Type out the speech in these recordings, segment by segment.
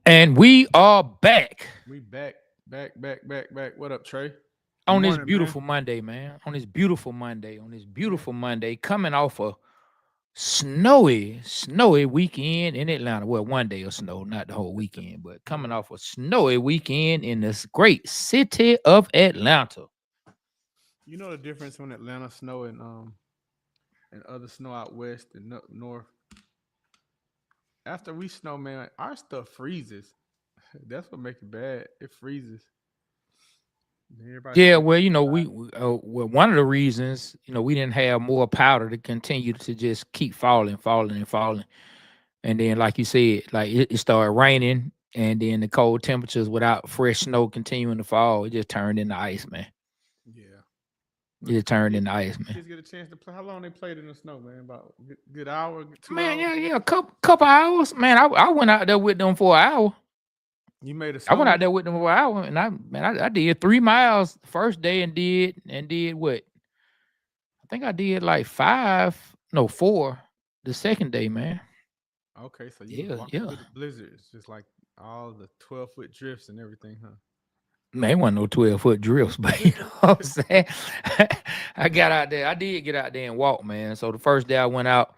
And we are back We back. What up, Trey? Good on this morning, man. beautiful Monday, man. On this beautiful Monday, coming off a snowy weekend in Atlanta. Well, one day of snow, not the whole weekend, but coming Yeah. off a snowy weekend in this great city of Atlanta. You know the difference when Atlanta snow and other snow out west and up north. After we snow, man, our stuff freezes. That's what makes it bad. It freezes. Everybody Yeah, can't well, go well, one of the reasons, we didn't have more powder to continue to just keep falling. And then, like you said, like it started raining, and then the cold temperatures without fresh snow continuing to fall, it just turned into ice, man. outside. Yeah. It But just turned into ice, man. kids get a chance to play. How long they played in the snow, man? About a good hour, 2 hours. Man, yeah, couple hours, man. I went out there with them for an hour. You made a I went out song. there with them for an hour, and I did 3 miles the first day, and did what? I think I did like five, no 4, the second day, man. Okay, so you was Yeah, walking yeah. through the blizzards, just like all the 12-foot drifts and everything, huh? Man, it wasn't no 12-foot drifts, but you know what I'm saying? I got out there. I did get out there and walk, man. So the first day I went out,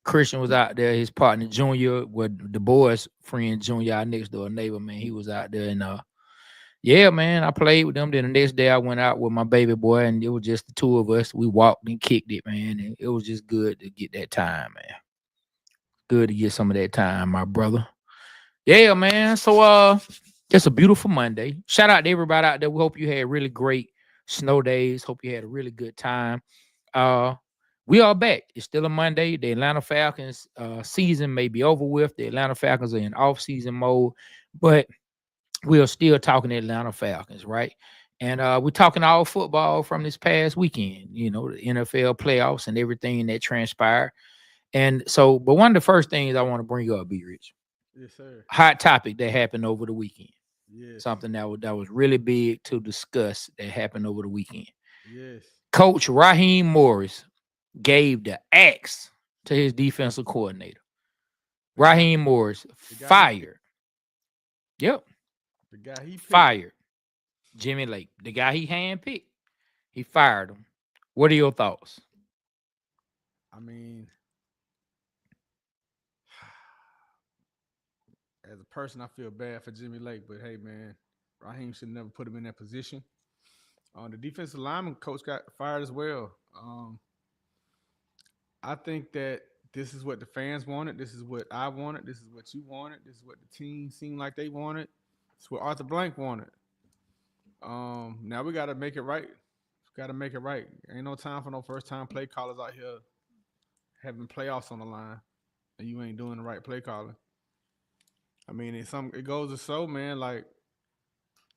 Christian was out there, his partner Junior, with the boys' friend Junior, our next door neighbor, man. He was out there and yeah, man, I played with them. Then the next day I went out with my baby boy, and it was just the two of us. We walked and kicked it, man. And it was just good to get that time, man. Good to get some of that time, my brother. Yeah, man. So it's a beautiful Monday. Shout out to everybody out there. We hope you had really great snow days. Hope you had a really good time. Uh we are back. It's still a Monday. The Atlanta Falcons season may be over with. The Atlanta Falcons are in off-season mode, but we are still talking Atlanta Falcons, right? And we're talking all football from this past weekend, the NFL playoffs and everything that transpired. And so, but one of the first things I want to bring up, B Rich, Yes, sir. hot topic that happened over the weekend. Yes. Something that was really big to discuss that happened over the weekend. Yes. Coach Raheem Morris gave the axe to his defensive coordinator. The guy, Raheem Morris the guy he picked. fired. Yep, The guy he picked. fired Jimmy Lake, the guy he handpicked. He fired him. What are your thoughts? I mean, as a person, I feel bad for Jimmy Lake, but hey, man, Raheem should never put him in that position. The defensive lineman coach got fired as well. I think that this is what the fans wanted. This is what I wanted. This is what you wanted. This is what the team seemed like they wanted. It's what Arthur Blank wanted. Now we got to make it right. Got to make it right. Ain't no time for no first time play callers out here having playoffs on the line, and you ain't doing the right play calling. I mean, it goes to show, man. Like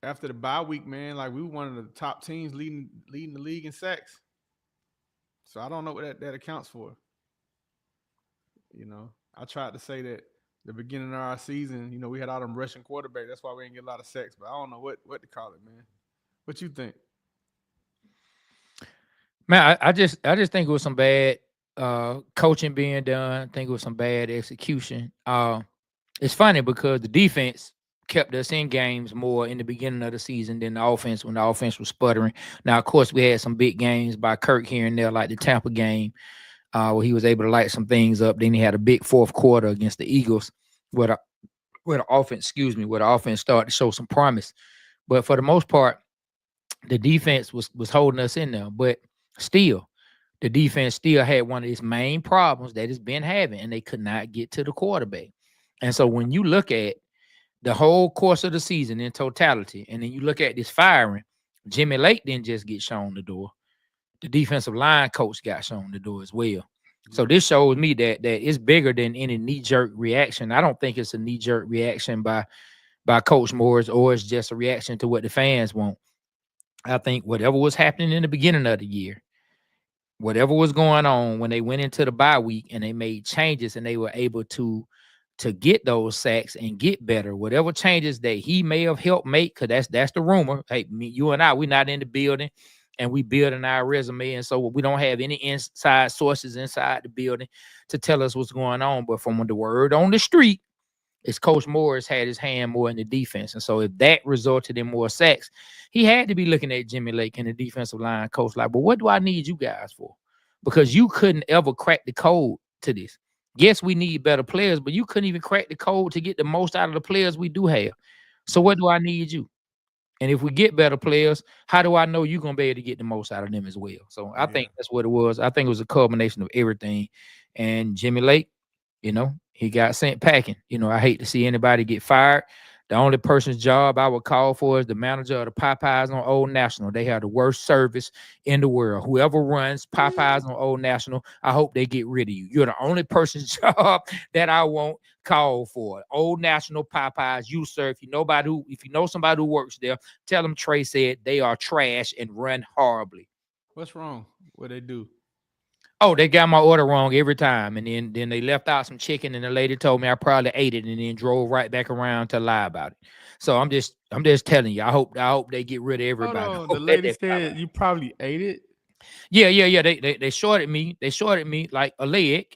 after the bye week, man, like we were one of the top teams leading the league in sacks. So I don't know what that accounts for. I tried to say that the beginning of our season, we had all them rushing quarterbacks. That's why we didn't get a lot of sacks. But I don't know what to call it, man. What you think? Man, I just think it was some bad coaching being done. I think it was some bad execution. It's funny because the defense kept us in games more in the beginning of the season than the offense when the offense was sputtering. Now, of course, we had some big games by Kirk here and there, like the Tampa game, where he was able to light some things up. Then he had a big fourth quarter against the Eagles, where the offense, where the offense started to show some promise. But for the most part, the defense was holding us in there. But still, the defense still had one of its main problems that it's been having, and they could not get to the quarterback. And so when you look at the whole course of the season in totality, and then you look at this firing, Jimmy Lake didn't just get shown the door. The defensive line coach got shown the door as well. So Yeah. this shows me that it's bigger than any knee-jerk reaction. I don't think it's a knee-jerk reaction by Coach Morris, or it's just a reaction to what the fans want. I think whatever was happening in the beginning of the year, whatever was going on when they went into the bye week and they made changes and they were able to get those sacks and get better, whatever changes that he may have helped make, because that's the rumor. Hey, you and I, we're not in the building, and we building our resume, and so we don't have any inside sources inside the building to tell us what's going on. But from the word on the street, is Coach Morris had his hand more in the defense. And so if that resulted in more sacks, he had to be looking at Jimmy Lake and the defensive line coach like, well, what do I need you guys for? Because you couldn't ever crack the code to this. Yes, we need better players, but you couldn't even crack the code to get the most out of the players we do have. So what do I need you? And if we get better players, how do I know you're gonna be able to get the most out of them as well? So I Yeah. think that's what it was. I think it was a culmination of everything. And Jimmy Lake, he got sent packing. I hate to see anybody get fired. The only person's job I would call for is the manager of the Popeyes on Old National. They have the worst service in the world. Whoever runs Popeyes on Old National, I hope they get rid of you. You're the only person's job that I won't call for. Old National Popeyes, you sir. If you know somebody who works there, tell them Trey said they are trash and run horribly. What's wrong? What they do? Oh, they got my order wrong every time. And then they left out some chicken and the lady told me I probably ate it and then drove right back around to lie about it. So I'm just telling you, I hope they get rid of Hold everybody. on. The lady said you probably ate it. Yeah. They shorted me. They shorted me like a leg.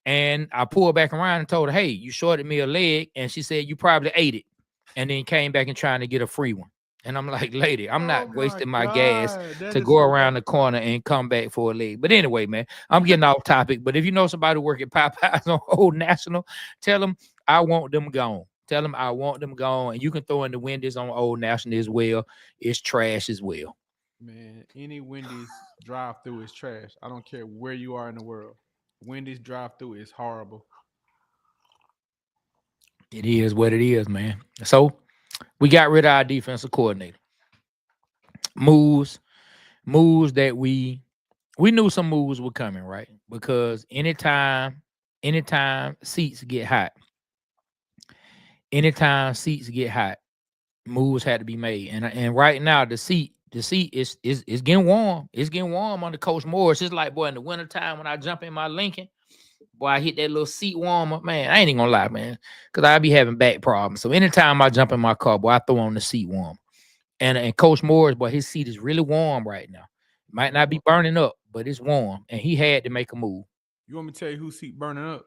And I pulled back around and told her, hey, you shorted me a leg. And she said, you probably ate it. And then came back and trying to get a free one. And I'm like, lady, I'm Oh not my wasting my gas God. That to is go so around the corner and come back for a leg. But anyway, man, I'm getting off topic. But if you know somebody who work at Popeyes on Old National, tell them I want them gone. Tell them I want them gone. And you can throw in the Wendy's on Old National as well. It's trash as well. man. Any Wendy's drive through is trash. I don't care where you are in the world. Wendy's drive through is horrible. It is what it is, man. So we got rid of our defensive coordinator. Moves, moves that we knew some moves were coming, right? Because anytime seats get hot, anytime seats get hot, moves had to be made. And right now the seat is getting warm. It's getting warm under Coach Morris. It's like, boy, in the wintertime when I jump in my Lincoln, boy, I hit that little seat warmer. Man, I ain't even gonna lie, man. Cause I be having back problems. So anytime I jump in my car, boy, I throw on the seat warm. And Coach Morris, boy, his seat is really warm right now. Might You not want, be burning up, but it's warm. And he had to make a move. you want me to tell you who seat burning up?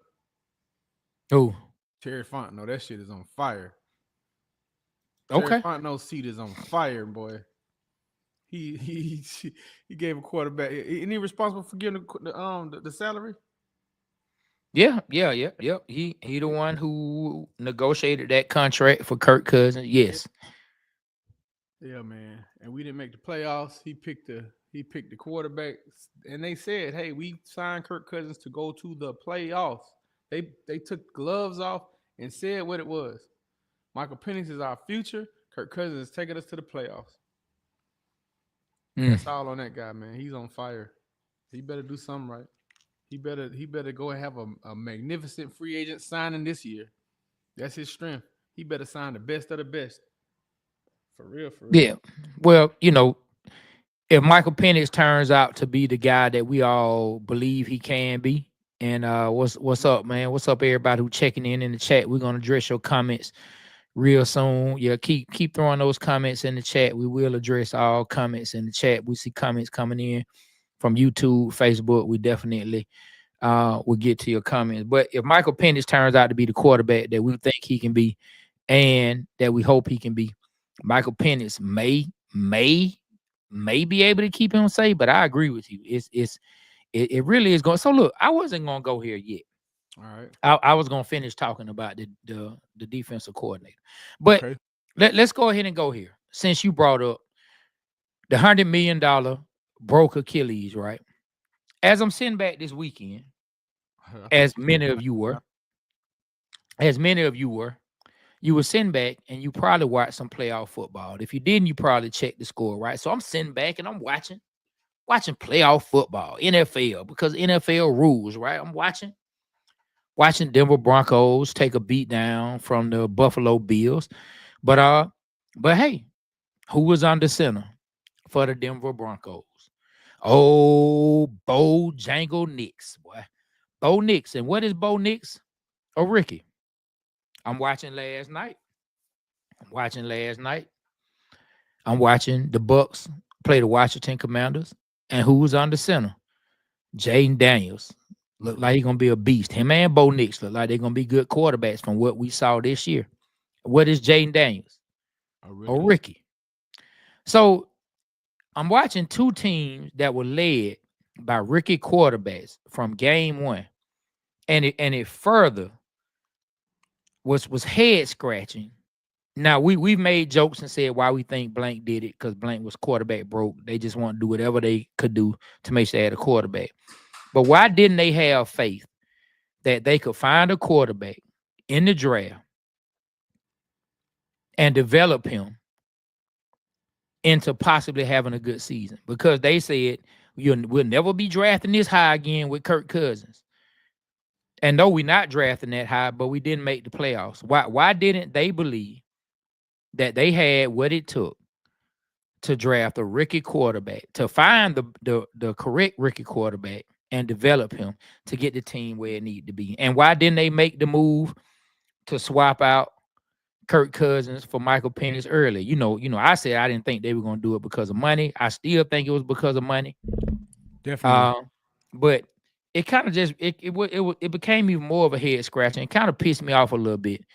Oh, Terry Fontenot. That shit is on fire. Terry okay. Fontenot's seat is on fire, boy. He he gave a quarterback. Isn't he responsible for giving the salary? Yeah. He the one who negotiated that contract for Kirk Cousins. Yeah, Yes. yeah, man. And we didn't make the playoffs. He picked the quarterback, and they said, "Hey, we signed Kirk Cousins to go to the playoffs." They took gloves off and said what it was. Michael Penix is our future. Kirk Cousins is taking us to the playoffs. Mm. That's all on that guy, man. He's on fire. He better do something right. He better go and have a magnificent free agent signing this year. That's his strength. He better sign the best of the best. For real, for real. Yeah. Well, if Michael Penix turns out to be the guy that we all believe he can be, and what's up, man? What's up, everybody who checking in the chat? We're gonna address your comments real soon. Yeah, keep throwing those comments in the chat. We will address all comments in the chat. We see comments coming in from YouTube, Facebook. We definitely will get to your comments. But if Michael Penix turns out to be the quarterback that we think he can be, and that we hope he can be, Michael Penix may be able to keep him safe. But I agree with you. It really is going. So look, I wasn't gonna go here yet. All right. I was gonna finish talking about the defensive coordinator, but Okay. let's go ahead and go here since you brought up the $100 million broke Achilles, right? As I'm sitting back this weekend, I thought as you said many of you were, as many of you were sitting back and you probably watched some playoff football. If you didn't, you probably checked the score, right? So I'm sitting back and I'm watching playoff football, NFL, because NFL rules, right? I'm watching Denver Broncos take a beat down from the Buffalo Bills. But hey, who was under center for the Denver Broncos? Oh, Bo Jangle Nix, boy. Bo Nix. And what is Bo Nix? A rookie. I'm watching last night. I'm watching last night. I'm watching the Bucks play the Washington Commanders. And who was under center? Jaden Daniels. Look like he's gonna be a beast. Him and Bo Nix look like they're gonna be good quarterbacks from what we saw this year. What is Jaden Daniels? A Or rookie. Ricky? So I'm watching two teams that were led by rookie quarterbacks from game one, and it further was head scratching. Now we've made jokes and said why we think Blank did it because Blank was quarterback broke. They just want to do whatever they could do to make sure they had a quarterback. But why didn't they have faith that they could find a quarterback in the draft and develop him into possibly having a good season? Because they said we'll never be drafting this high again with Kirk Cousins. And no, we're not drafting that high, but we didn't make the playoffs. Why didn't they believe that they had what it took to draft a rookie quarterback, to find the correct rookie quarterback and develop him to get the team where it needed to be? And why didn't they make the move to swap out Kirk Cousins for Michael Penix early? I said I didn't think they were going to do it because of money. I still think it was because of money. Definitely. But it kind of just it became even more of a head scratcher and kind of pissed me off a little bit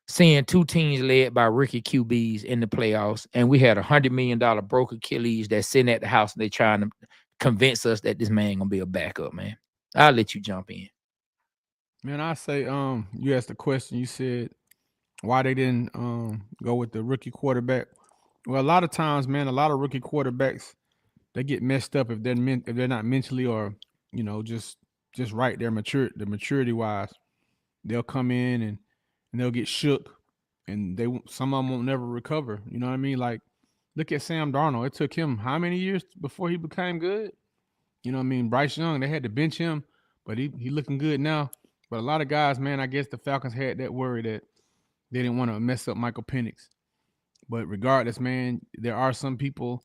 seeing two teams led by rookie QBs in the playoffs, and we had $100 million broke Achilles that's sitting at the house and they trying to convince us that this man gonna be a backup, man. I'll let you jump in. Man, I say, you asked the question. You said why they didn't go with the rookie quarterback. Well, a lot of times, man, a lot of rookie quarterbacks they get messed up if they're not mentally or just right. The maturity wise, they'll come in and they'll get shook, and some of them won't never recover. You know what I mean? Like, look at Sam Darnold. It took him how many years before he became good? You know what I mean? Bryce Young, they had to bench him, but he looking good now. But a lot of guys, man, I guess the Falcons had that worry that they didn't want to mess up Michael Penix. But regardless, man, there are some people.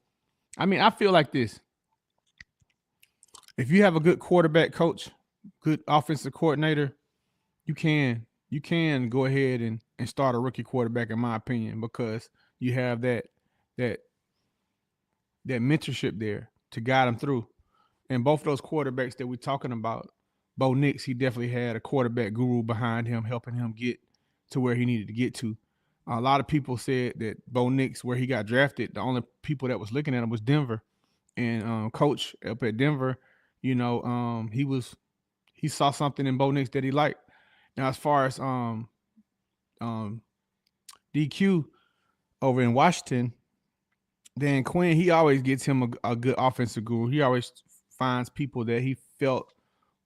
I mean, I feel like this. If you have a good quarterback coach, good offensive coordinator, you can go ahead and start a rookie quarterback, in my opinion, because you have that that mentorship there to guide them through. And both of those quarterbacks that we're talking about, Bo Nix, he definitely had a quarterback guru behind him, helping him get to where he needed to get to. A lot of people said that Bo Nix, where he got drafted, the only people that was looking at him was Denver. And coach up at Denver, he saw something in Bo Nix that he liked. Now, as far as um, DQ over in Washington, Dan Quinn, he always gets him a good offensive guru. He always finds people that he felt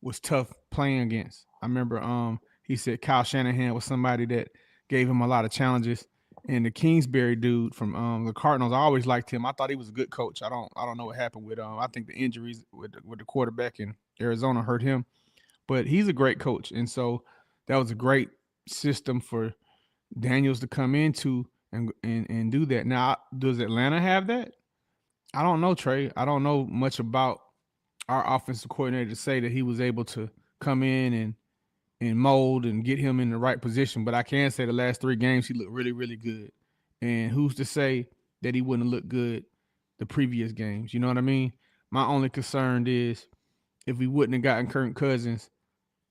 was tough playing against. I remember he said Kyle Shanahan was somebody that gave him a lot of challenges. And the Kingsbury dude from the Cardinals, I always liked him. I thought he was a good coach. I don't know what happened with I think the injuries with the quarterback in Arizona hurt him, but he's a great coach. And so that was a great system for Daniels to come into and do that. Now, does Atlanta have that? I don't know, Trey. I don't know much about our offensive coordinator to say that he was able to come in and mold and get him in the right position. But I can say the last 3 games he looked really, really good. And who's to say that he wouldn't look good the previous games? You know what I mean? My only concern is if we wouldn't have gotten Kirk Cousins,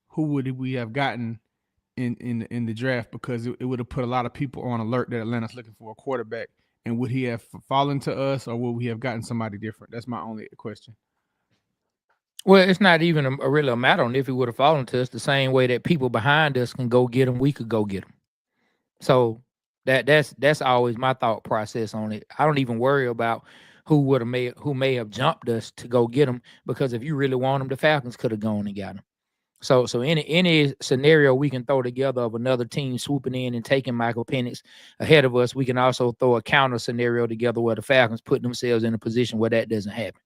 who would we have gotten in the draft? Because it would have put a lot of people on alert that Atlanta's looking for a quarterback. And would he have fallen to us, or would we have gotten somebody different? That's my only question. Well, it's not even a really a matter on if he would have fallen to us the same way that people behind us can go get him, we could go get him. So that's always my thought process on it. I don't even worry about who may have jumped us to go get him, because if you really want him, the Falcons could have gone and got him. So any scenario we can throw together of another team swooping in and taking Michael Penix ahead of us, we can also throw a counter scenario together where the Falcons put themselves in a position where that doesn't happen.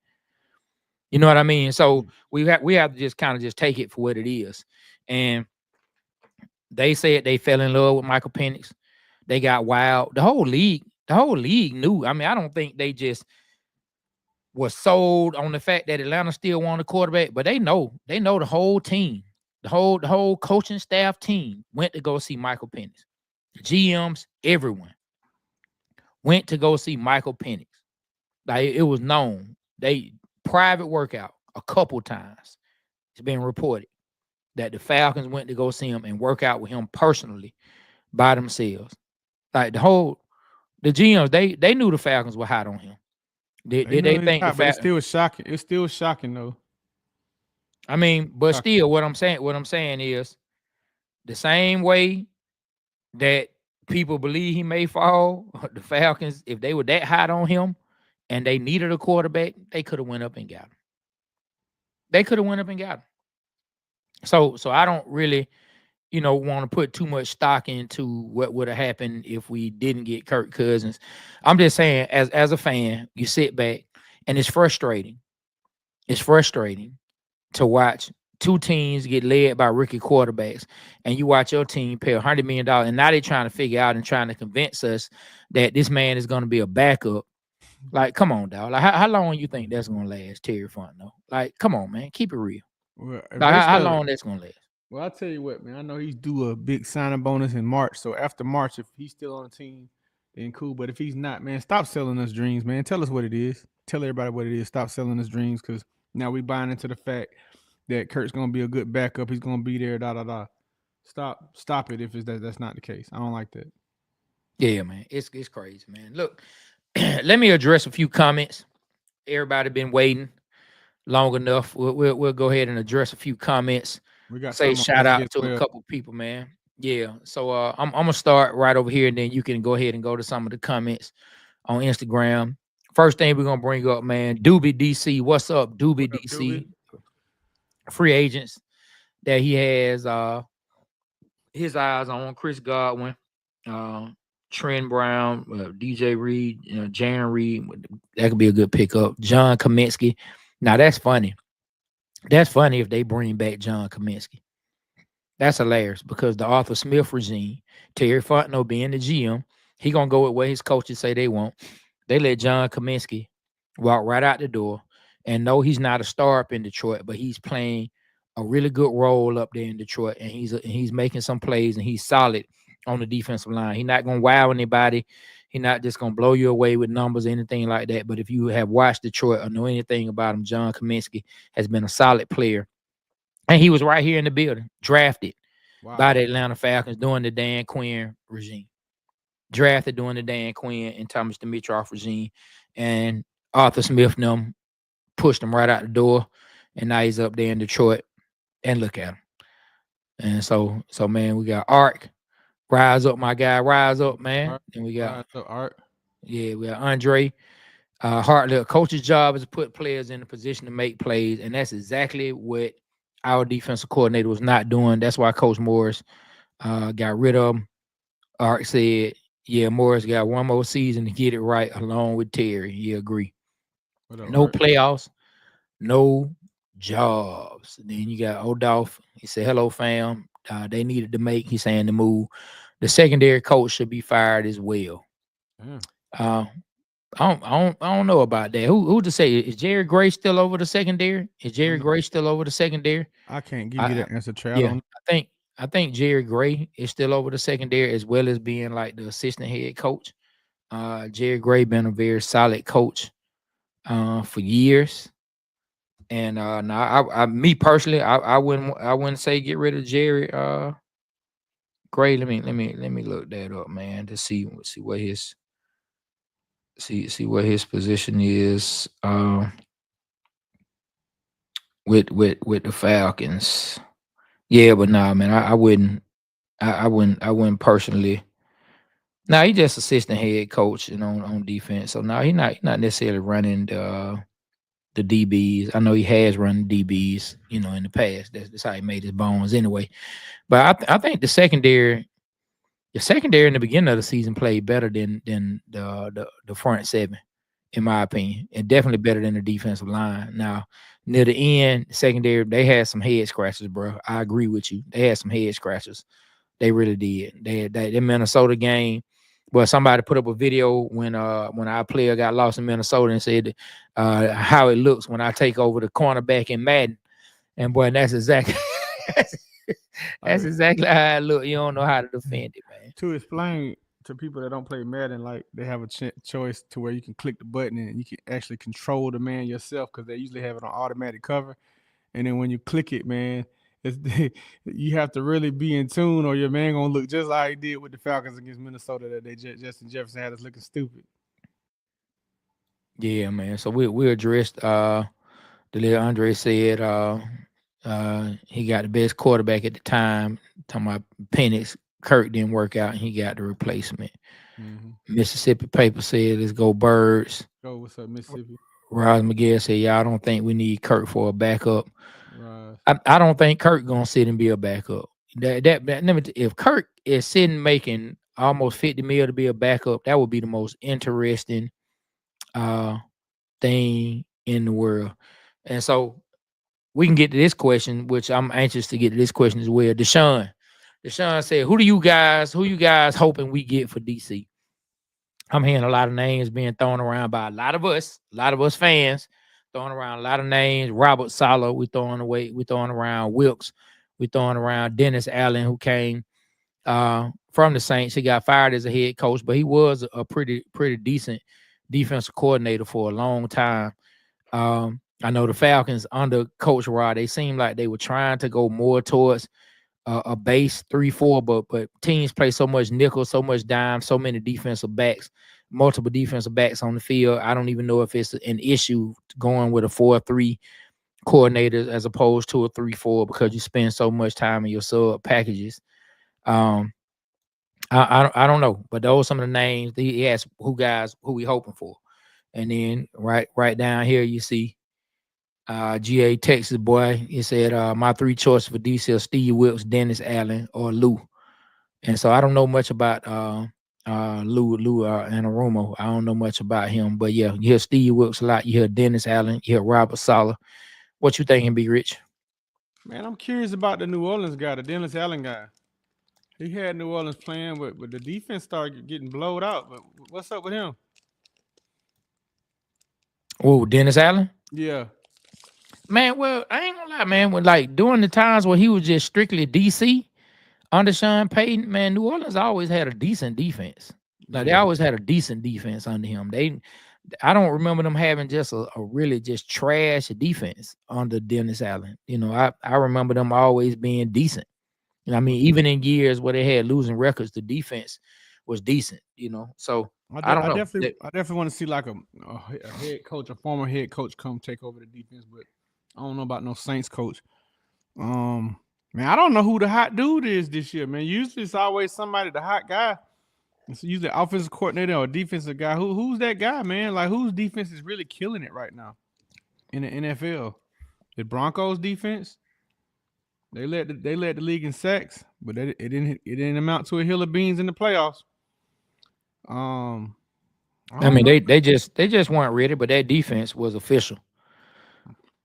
You know what I mean? So we have to just kind of just take it for what it is. And they said they fell in love with Michael Penix. They got wild. The whole league knew. I mean, I don't think they just was sold on the fact that Atlanta still wanted a quarterback, but they know the whole team, the whole coaching staff team went to go see Michael Penix. The GMs, everyone went to go see Michael Penix. Like it was known. They private workout a couple times. It's been reported. that the Falcons went to go see him and work out with him personally by themselves. Like the GMs, they knew the Falcons were hot on him. Did, They did know they he's think the hot, but it's fact? still shocking. It's still shocking though. I mean, but Shocking. still, what I'm saying is the same way that people believe he may fall. The Falcons, if they were that hot on him and they needed a quarterback, they could have went up and got him. They could have went up and got him. So I don't really, want to put too much stock into what would have happened if we didn't get Kirk Cousins. I'm just saying, as a fan, you sit back and it's frustrating. It's frustrating to watch two teams get led by rookie quarterbacks, and you watch your team pay $100 million, and now they're trying to figure out and trying to convince us that this man is going to be a backup. Like, come on, dog. Like, how long you think that's going to last, Terry Fontenot? Like, come on, man. Keep it real. Well, if Like, they how start, long that's going to last? well, I'll tell you what, man. I know he's due a big signing bonus in March. So after March, if he's still on the team, then cool. But if he's not, man, stop selling us dreams, man. Tell us what it is. Tell everybody what it is. Stop selling us dreams, because now we buying into the fact that Kurt's gonna be a good backup. He's gonna be there. Da da da. Stop it. If it's that's not the case. I don't like that. Yeah, man. It's crazy, man. Look, let me address a few comments. Everybody been waiting long enough. We'll go ahead and address a few comments. We got Say some on shout IG out as to a well. couple people, man. Yeah. So I'm gonna start right over here, and then you can go ahead and go to some of the comments on Instagram. First thing we're gonna bring up, man, Doobie DC. What's up, Doobie What up, Doobie? DC? Free agents that he has his eyes on: Chris Godwin, uh, Trent Brown, DJ Reed, Jaron Reed. That could be a good pickup. John Kaminsky. Now that's funny. That's funny if they bring back John Kaminsky. That's hilarious because the Arthur Smith regime, Terry Fontenot being the GM, he gonna go with what his coaches say they want. They let John Kaminsky walk right out the door, and no, he's not a star up in Detroit, but he's playing a really good role up there in Detroit, and he's making some plays, and he's solid on the defensive line. He's not gonna wow anybody. He's not just gonna blow you away with numbers or anything like that. But if you have watched Detroit or know anything about him, John Kaminsky has been a solid player, and he was right here in the building, drafted by Wow. the Atlanta Falcons during the Dan Quinn regime. Drafted during the Dan Quinn and Thomas Dimitroff regime. And Arthur Smith and them pushed him right out the door. And now he's up there in Detroit. And look at him. And so man, we got Ark. Rise up, my guy. Rise up, man. Art, And we got, rise up, Art. we got Andre. Hartley, a coach's job is to put players in a position to make plays. And that's exactly what our defensive coordinator was not doing. That's why Coach Morris got rid of him. Art said, yeah, Morris got one more season to get it right along with Terry. He agree. What up, No Art? playoffs, no jobs. Then you got Odolph. He said, hello, fam. They needed to make, he's saying, the move. The secondary coach should be fired as well. Damn. Uh, I don't know about that. Who to say? Is Jerry Gray still over the secondary? Is I Jerry know. Gray still over the secondary? I can't give you I that answer, Trey. I Yeah, don't. I think Jerry Gray is still over the secondary as well as being like the assistant head coach. Jerry Gray been a very solid coach for years. And now me personally, I wouldn't say get rid of Jerry Gray. Let me look that up, man, to see what his see what his position is with the Falcons. Yeah, but nah, man, I wouldn't personally. Now he just assistant head coach and on defense. So now he not necessarily running the DBs. I know he has run DBs, in the past. That's how he made his bones anyway. But I think the secondary in the beginning of the season played better than the front seven, in my opinion, and definitely better than the defensive line. Now near the end, secondary they had some head scratches, bro. I agree with you. They had some head scratches. They really did. They had that Minnesota game. But somebody put up a video when our player got lost in Minnesota and said how it looks when I take over the cornerback in Madden. And boy, that's exactly that's, I that's mean, exactly how it look. You don't know how to defend it, man. to explain to people that don't play Madden, like they have a choice to where you can click the button and you can actually control the man yourself, because they usually have it on automatic cover. And then when you click it, man, You have to really be in tune, or your man gonna look just like he did with the Falcons against Minnesota. That Justin Jefferson had us looking stupid. Yeah, man. So we addressed the little Andre said he got the best quarterback at the time. Talking about Penix, Kirk didn't work out and he got the replacement. Mm-hmm. Mississippi paper said let's go Birds. Go, what's up, Mississippi? Roz McGill said, "Yeah, I don't think we need Kirk for a backup. Right. I don't think Kirk gonna sit and be a backup. If Kirk is sitting making almost 50 mil to be a backup, that would be the most interesting uh thing in the world." And so we can get to this question, which I'm anxious to get to this question as well. Deshaun said, who you guys hoping we get for DC? I'm hearing a lot of names being thrown around by a lot of us fans, throwing around a lot of names. Robert Saleh, we throwing around Wilkes, we throwing around Dennis Allen, who came from the Saints. He got fired as a head coach, but he was a pretty decent defensive coordinator for a long time. I know the Falcons under Coach Rod, they seemed like they were trying to go more towards a base 3-4, but teams play so much nickel, so much dime, so many defensive backs, multiple defensive backs on the field. I don't even know if it's an issue going with a 4-3 coordinator as opposed to a 3-4 because you spend so much time in your sub packages. I don't know, but those are some of the names. He asked who we hoping for, and then right down here you see GA Texas boy. He said my three choices for DC are Steve Wilkes, Dennis Allen, or Lou. And so I don't know much about Lou Anarumo. I don't know much about him, but yeah, you hear Steve Wilkes a lot. You hear Dennis Allen. You hear Robert Saleh. What you thinking, Big Rich? Man, I'm curious about the New Orleans guy, the Dennis Allen guy. He had New Orleans playing, but the defense started getting blowed out. But what's up with him? Oh, Dennis Allen? Yeah. Man, well, I ain't gonna lie, man. When like during the times where he was just strictly DC under Sean Payton, man, New Orleans always had a decent defense. Like they always had a decent defense under him. I don't remember them having just a really just trash defense under Dennis Allen. You know, I remember them always being decent. And I mean, even in years where they had losing records, the defense was decent. You know, so I don't know. I definitely want to see like a head coach, a former head coach, come take over the defense. But I don't know about no Saints coach. Man, I don't know who the hot dude is this year, man. Usually it's always somebody, the hot guy. It's usually offensive coordinator or defensive guy. Who's that guy, man? Like whose defense is really killing it right now in the NFL? The Broncos defense. They led the league in sacks, but it didn't amount to a hill of beans in the playoffs. I mean, they just weren't ready, but that defense was official.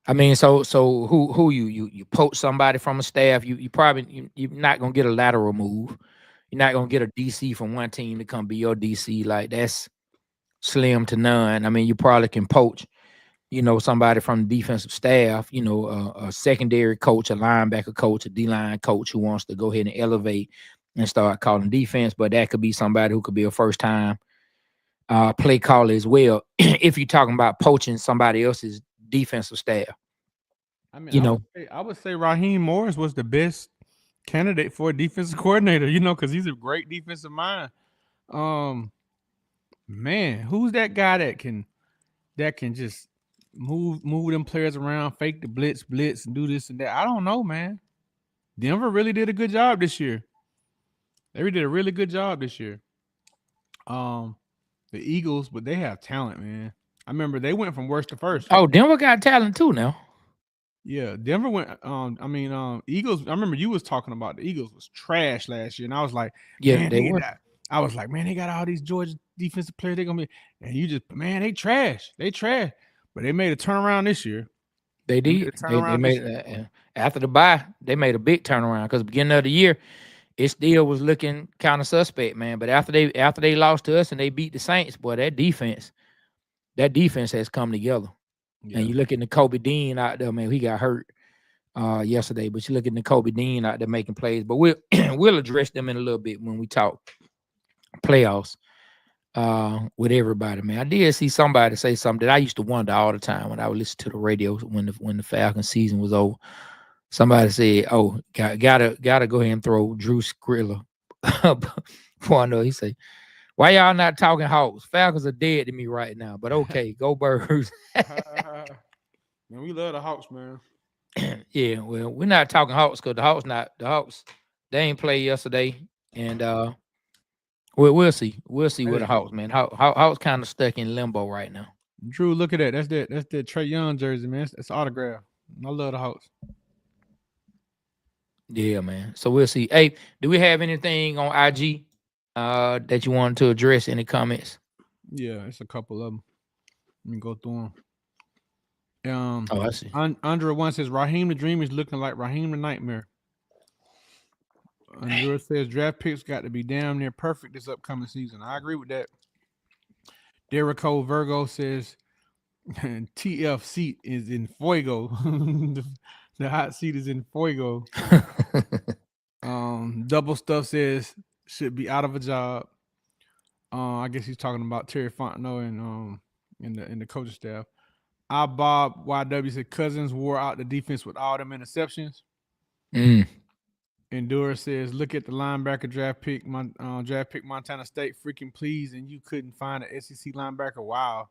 I mean, so who you poach somebody from a staff, you probably you're not gonna get a lateral move. You're not gonna get a DC from one team to come be your DC. Like that's slim to none. I mean, you probably can poach, you know, somebody from the defensive staff, you know, a secondary coach, a linebacker coach, a D-line coach who wants to go ahead and elevate and start calling defense. But that could be somebody who could be a first time play caller as well. If you're talking about poaching somebody else's defensive staff. I mean, I would say Raheem Morris was the best candidate for a defensive coordinator, you know, because he's a great defensive mind. Man, who's that guy that can just move them players around, fake the blitz, and do this and that? I don't know, man. Denver really did a good job this year. They did a really good job this year. The Eagles, but they have talent, man. I remember they went from worst to first. Oh, Denver got talent too now. Yeah, Denver went. Eagles. I remember you was talking about the Eagles was trash last year, and I was like, yeah, man, they were. I was like, man, they got all these Georgia defensive players. They're gonna be, and you just, man, they trash. But they made a turnaround this year. They did. They made after the bye. They made a big turnaround because beginning of the year, it still was looking kind of suspect, man. But after they lost to us and they beat the Saints, boy, that defense has come together. Yeah. And you look at the Kobe Dean out there, man. He got hurt yesterday, but you look at the Kobe Dean out there making plays. But we'll address them in a little bit when we talk playoffs with everybody, man. I did see somebody say something that I used to wonder all the time when I would listen to the radio when the Falcons season was over. Somebody said, "Oh, gotta go ahead and throw Drew Skrilla." For no, he said, "Why y'all not talking Hawks? Falcons are dead to me right now." But okay, go Birds. Man, we love the Hawks, man. Yeah, well, we're not talking Hawks because the Hawks. They ain't played yesterday, and we'll see. We'll see with Hey, the Hawks, man. Hawks kind of stuck in limbo right now. Drew, look at that. That's that Trey Young jersey, man. That's autograph. I love the Hawks. Yeah, man. So we'll see. Hey, do we have anything on IG that you wanted to address in the comments? Yeah, it's a couple of them. Let me go through them. Oh, I see. Andra one says Raheem the Dream is looking like Raheem the Nightmare. Andra says draft picks got to be damn near perfect this upcoming season. I agree with that. Derico Virgo says TF seat is in fuego. the hot seat is in fuego. Double stuff says should be out of a job. I guess he's talking about Terry Fontenot and in the coaching staff. I Bob YW said Cousins wore out the defense with all them interceptions. Mm. Endura says, look at the linebacker draft pick Montana State. Freaking please, and you couldn't find an SEC linebacker. Wow.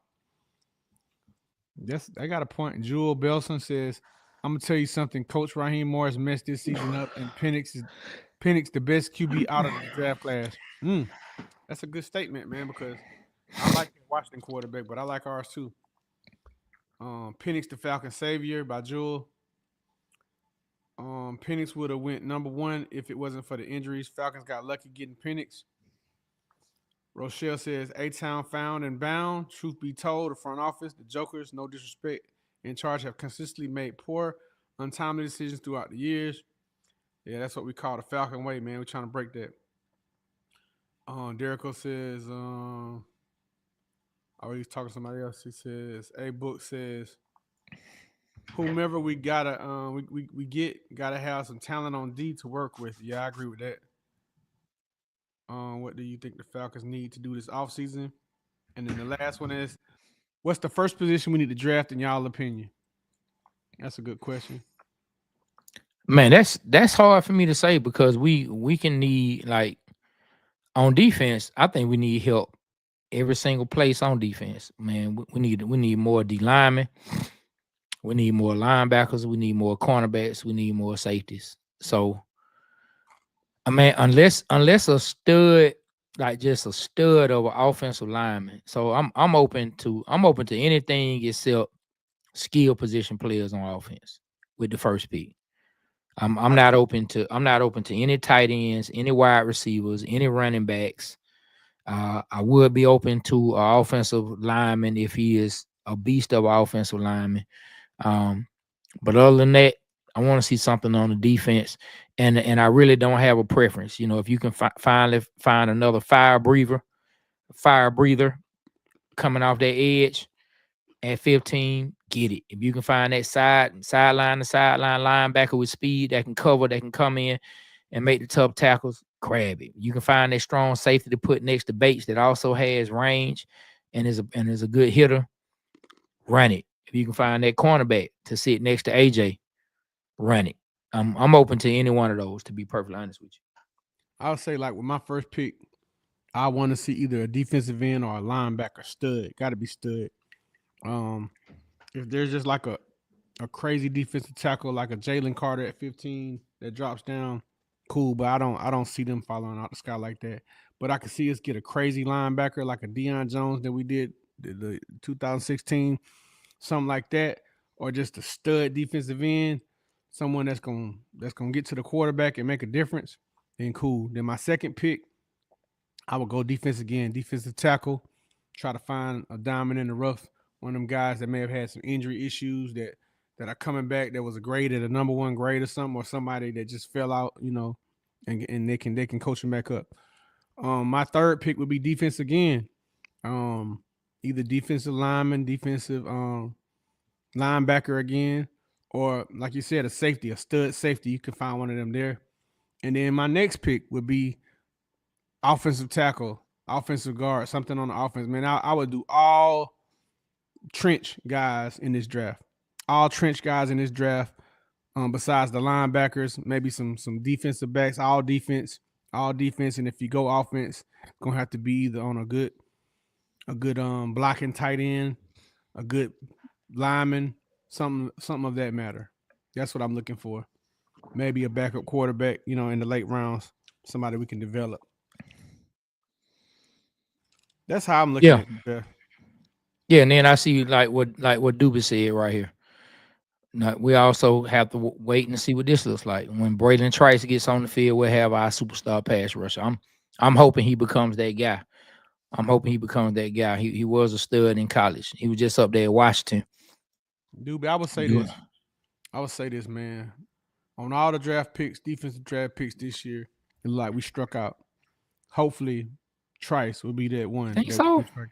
I got a point. Jewel Belson says, I'm gonna tell you something. Coach Raheem Morris messed this season up, and Penix the best QB out of the draft class. That's a good statement, man, because I like the Washington quarterback, but I like ours too. Penix the Falcon Savior by Jewel. Penix would have went number one if it wasn't for the injuries. Falcons got lucky getting Penix. Rochelle says, A-Town found and bound. Truth be told, the front office, the Jokers, no disrespect, in charge have consistently made poor, untimely decisions throughout the years. Yeah, that's what we call the Falcon way, man. We're trying to break that. Derico says, he's talking to somebody else. He says, A Book says, whomever we gotta we get gotta have some talent on D to work with. Yeah, I agree with that. What do you think the Falcons need to do this offseason? And then the last one is, what's the first position we need to draft in y'all opinion? That's a good question. Man, that's hard for me to say because we can need like on defense. I think we need help every single place on defense. Man, we need more D linemen. We need more linebackers. We need more cornerbacks. We need more safeties. So, I mean, unless a stud, like just a stud of an offensive lineman. So I'm open to anything except skill position players on offense with the first pick. I'm not open to any tight ends, any wide receivers, any running backs. I would be open to an offensive lineman if he is a beast of an offensive lineman. Um, but other than that, I want to see something on the defense, and I really don't have a preference. You know, if you can finally find another fire breather coming off that edge at 15, get it. If you can find that sideline to sideline linebacker with speed that can cover, that can come in and make the tough tackles, grab it. You can find that strong safety to put next to Bates that also has range and is a good hitter, run it. If you can find that cornerback to sit next to AJ, run it. I'm open to any one of those, to be perfectly honest with you. I would say, like, with my first pick, I want to see either a defensive end or a linebacker stud. Got to be stud. Um, if there's just like a crazy defensive tackle like a Jalen Carter at 15 that drops down, cool. But I don't see them following out the sky like that. But I can see us get a crazy linebacker like a Deion Jones that we did the 2016, something like that, or just a stud defensive end, someone that's gonna get to the quarterback and make a difference. Then cool. Then my second pick, I would go defense again, defensive tackle. Try to find a diamond in the rough, one of them guys that may have had some injury issues that are coming back. That was a grade at a number one grade or something, or somebody that just fell out, and they can coach him back up. My third pick would be defense again. Either defensive lineman, defensive linebacker again, or like you said, a safety, a stud safety. You can find one of them there. And then my next pick would be offensive tackle, offensive guard, something on the offense. Man, I would do all trench guys in this draft. All trench guys in this draft. Besides the linebackers, maybe some defensive backs, all defense, and if you go offense, gonna have to be either on a good blocking tight end, a good lineman, something of that matter. That's what I'm looking for. Maybe a backup quarterback, in the late rounds, somebody we can develop. That's how I'm looking Yeah, at it. yeah. And then I see like what Duba said right here. Now, we also have to wait and see what this looks like. When Braylon Trice gets on the field, we'll have our superstar pass rusher. I'm hoping he becomes that guy. I'm hoping he becomes that guy. He was a stud in college. He was just up there at Washington. Dude, I would say You this. I would say this, man. On all the draft picks, defensive draft picks this year, it look like we struck out. Hopefully, Trice will be that one think that we so? struck.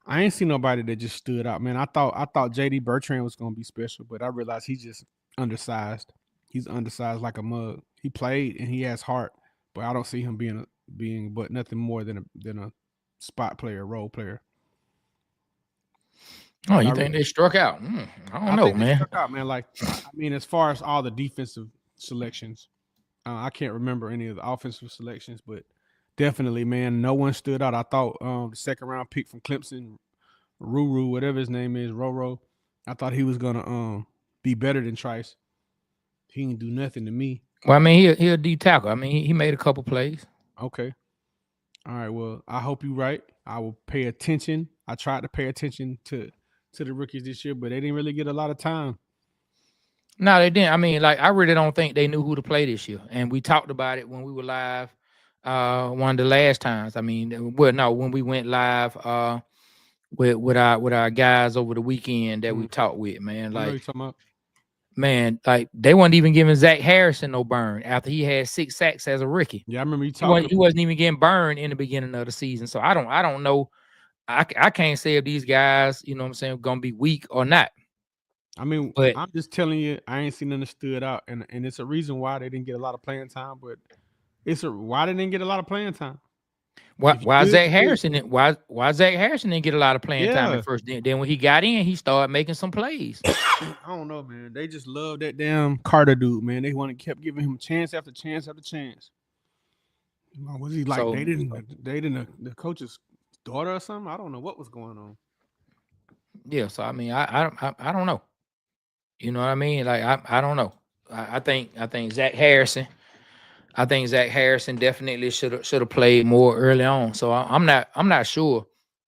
I ain't seen nobody that just stood out, man. I thought JD Bertrand was gonna be special, but I realized he's just undersized. He's undersized like a mug. He played and he has heart, but I don't see him being but nothing more than a spot player, role player. Oh, But you think they struck out? I don't I know, think they man. struck out, man. Like, I mean, as far as all the defensive selections, I can't remember any of the offensive selections, but definitely, man, no one stood out. I thought the second round pick from Clemson, Ruru, whatever his name is, Roro, I thought he was gonna be better than Trice. He didn't do nothing to me. Well, I mean, he a D tackle. I mean, he made a couple plays. Okay. All right. Well, I hope you're right. I will pay attention. I tried to pay attention to the rookies this year, but they didn't really get a lot of time. No, they didn't. I mean, like I really don't think they knew who to play this year. And we talked about it when we were live one of the last times. I mean, well, no, when we went live with our guys over the weekend that we Mhm. talked with, man. I know Like, you're talking about. man, like they weren't even giving Zach Harrison no burn after he had 6 sacks as a rookie. Yeah, I remember you He talking. wasn't he wasn't even getting burned in the beginning of the season. So I don't know. I can't say if these guys, you know what I'm saying, gonna be weak or not. I mean, But I'm just telling you, I ain't seen nothing that stood out, and it's a reason why they didn't get a lot of playing time. But it's a why they didn't get a lot of playing time. why If why you're good, Zach you're good. Harrison why Zach Harrison didn't get a lot of playing time at Yeah, first? Then when he got in, he started making some plays. I don't know, man. They just love that damn Carter dude, man. They want to kept giving him chance after chance after chance. Was he like So dating the coach's daughter or something? I don't know what was going on. yeah, so I mean, I don't know. You know what I mean? Like I don't know. I think Zach Harrison. I think Zach Harrison definitely should have played more early on. So I'm not sure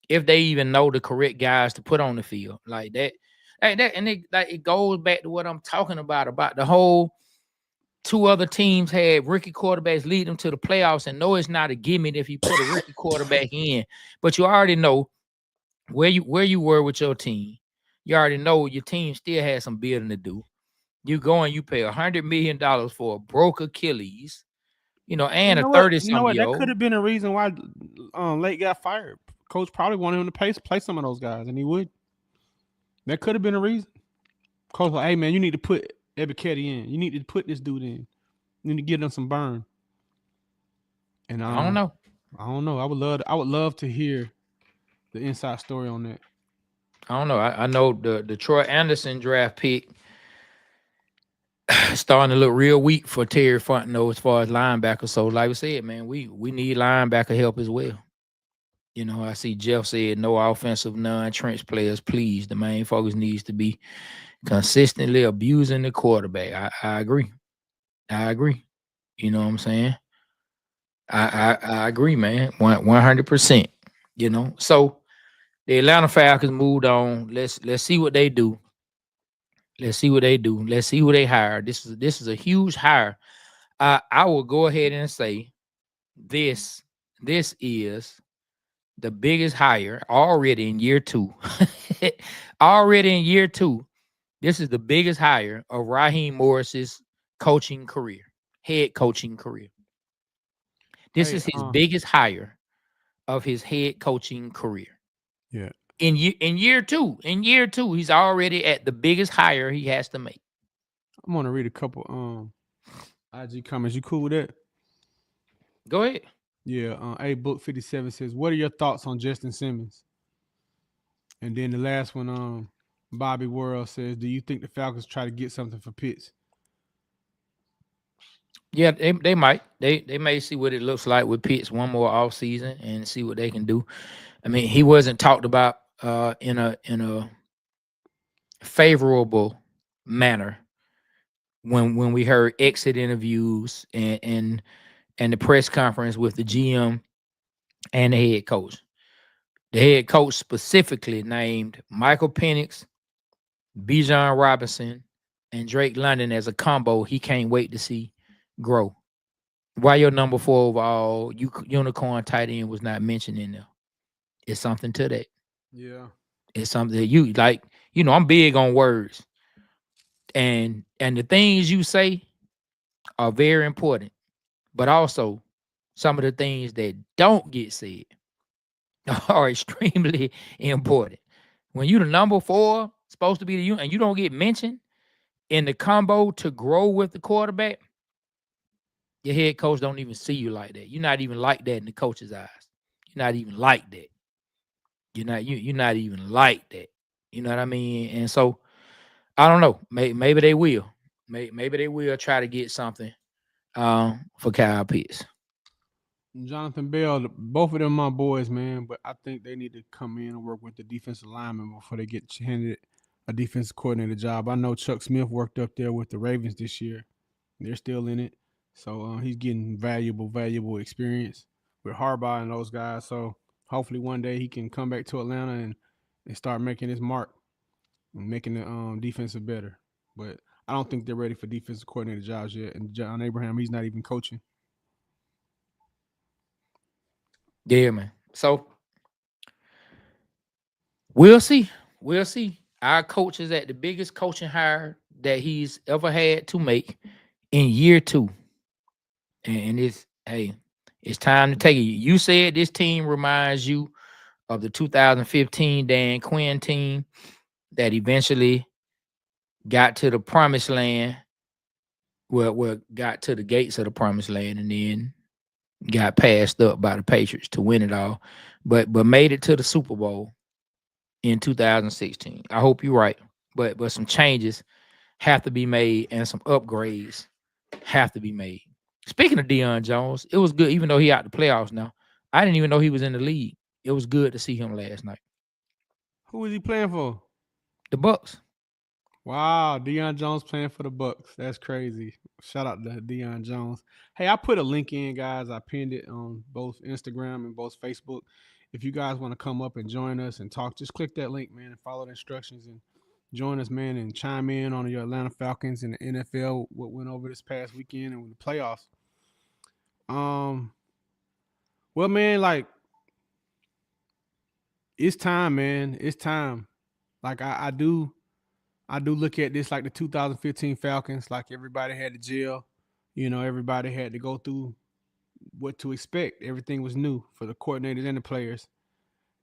if they even know the correct guys to put on the field like that. And it goes back to what I'm talking about the whole two other teams had rookie quarterbacks lead them to the playoffs. And no, it's not a gimme if you put a rookie quarterback in, but you already know where you were with your team. You already know your team still has some building to do. You go and you pay $100 million for a broke Achilles, You and a know what? 30 You know some what? year That could old. have been a reason why Lake got fired. Coach probably wanted him to play some of those guys, and he would. That could have been a reason. Coach, like, hey man, you need to put Ebiketti in. You need to put this dude in. You need to give them some burn. And I don't know. I don't know. I would love to hear the inside story on that. I don't know. I know the Troy Anderson draft pick starting to look real weak for Terry Fontenot as far as linebacker. So, like we said, man, we need linebacker help as well. I see Jeff said no offensive non-trench players, please. The main focus needs to be consistently abusing the quarterback. I agree. I agree. You know what I'm saying? I agree, man. 100%. So the Atlanta Falcons moved on. Let's see what they do. Let's see what they do. Let's see who they hire. This is a huge hire. I will go ahead and say this this is the biggest hire already in year two. Already in year two, this is the biggest hire of Raheem Morris's coaching career, head coaching career. This Hey, is his biggest hire of his head coaching career. yeah, In year two, he's already at the biggest hire he has to make. I'm gonna read a couple IG comments. You cool with that? Go ahead. Yeah. A book 57 says, "What are your thoughts on Justin Simmons?" And then the last one, Bobby World says, "Do you think the Falcons try to get something for Pitts?" Yeah, they might. They may see what it looks like with Pitts one more off season and see what they can do. I mean, he wasn't talked about in a favorable manner when we heard exit interviews and the press conference with the GM and the head coach. The head coach specifically named Michael Penix, Bijan Robinson, and Drake London as a combo he can't wait to see grow. Why your number 4 overall unicorn tight end was not mentioned in there? It's something to that. Yeah. It's something that you like. I'm big on words, and the things you say are very important. But also, some of the things that don't get said are extremely important. When you the number 4, supposed to be the and you don't get mentioned in the combo to grow with the quarterback, your head coach don't even see you like that. You're not even like that in the coach's eyes. You're not even like that. You're not even like that. You know what I mean? And so I don't know. Maybe they will. Maybe they will try to get something for Kyle Pitts. Jonathan Bell, both of them my boys, man. But I think they need to come in and work with the defensive lineman before they get handed a defensive coordinator job. I know Chuck Smith worked up there with the Ravens this year. They're still in it, so he's getting valuable experience with Harbaugh and those guys. So hopefully one day he can come back to Atlanta and start making his mark and making the defensive better. But I don't think they're ready for defensive coordinator jobs yet. And John Abraham, he's not even coaching. Yeah, man. So we'll see. We'll see. Our coach is at the biggest coaching hire that he's ever had to make in year 2. And it's hey, it's time to take it. You said this team reminds you of the 2015 Dan Quinn team that eventually got to the promised land. Well, got to the gates of the promised land and then got passed up by the Patriots to win it all, but made it to the Super Bowl in 2016. I hope you're right, but some changes have to be made and some upgrades have to be made. Speaking of Deion Jones, it was good, even though he out the playoffs now. I didn't even know he was in the league. It was good to see him last night. Who is he playing for? The Bucks. Wow, Deion Jones playing for the Bucks. That's crazy. Shout out to Deion Jones. Hey, I put a link in, guys. I pinned it on both Instagram and both Facebook. If you guys want to come up and join us and talk, just click that link, man, and follow the instructions and join us, man, and chime in on your Atlanta Falcons and the NFL. What went over this past weekend and with the playoffs. Um, well, man, like it's time, man. It's time. Like I do look at this like the 2015 Falcons, like everybody had to jail. Everybody had to go through what to expect. Everything was new for the coordinators and the players.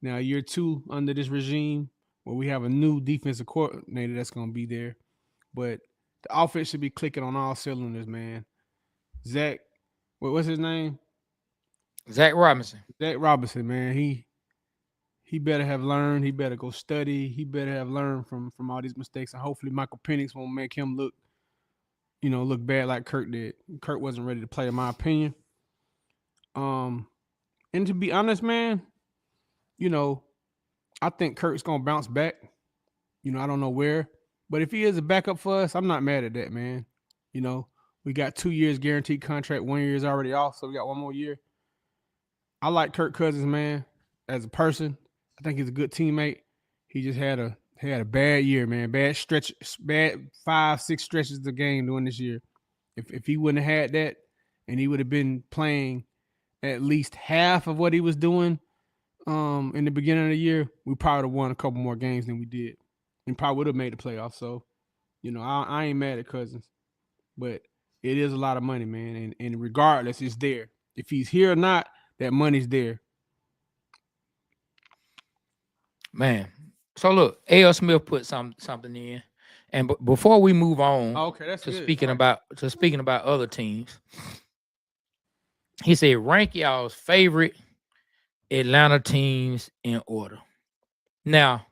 Now, year 2 under this regime, where we have a new defensive coordinator that's going to be there, but the offense should be clicking on all cylinders, man. Zach, what's his name? Zach Robinson. Zach Robinson, man. He better have learned. He better go study. He better have learned from all these mistakes, and hopefully Michael Penix won't make him look bad like Kurt did. Kurt wasn't ready to play, in my opinion. Um, and to be honest, man, you know, I think Kurt's gonna bounce back. I don't know where, but if he is a backup for us, I'm not mad at that, man. You know, we got 2 years guaranteed contract. 1 year is already off, so we got one more year. I like Kirk Cousins, man, as a person. I think he's a good teammate. He just had a bad year, man. Bad stretch, bad 5, 6 stretches of the game during this year. If he wouldn't have had that, and he would have been playing at least half of what he was doing in the beginning of the year, we probably would have won a couple more games than we did, and probably would have made the playoffs. So, I ain't mad at Cousins, but it is a lot of money, man, and regardless, it's there. If he's here or not, that money's there. Man. So look, A.L. Smith put something in. And before we move on Oh, okay, that's to good. speaking about other teams, he said rank y'all's favorite Atlanta teams in order. Now,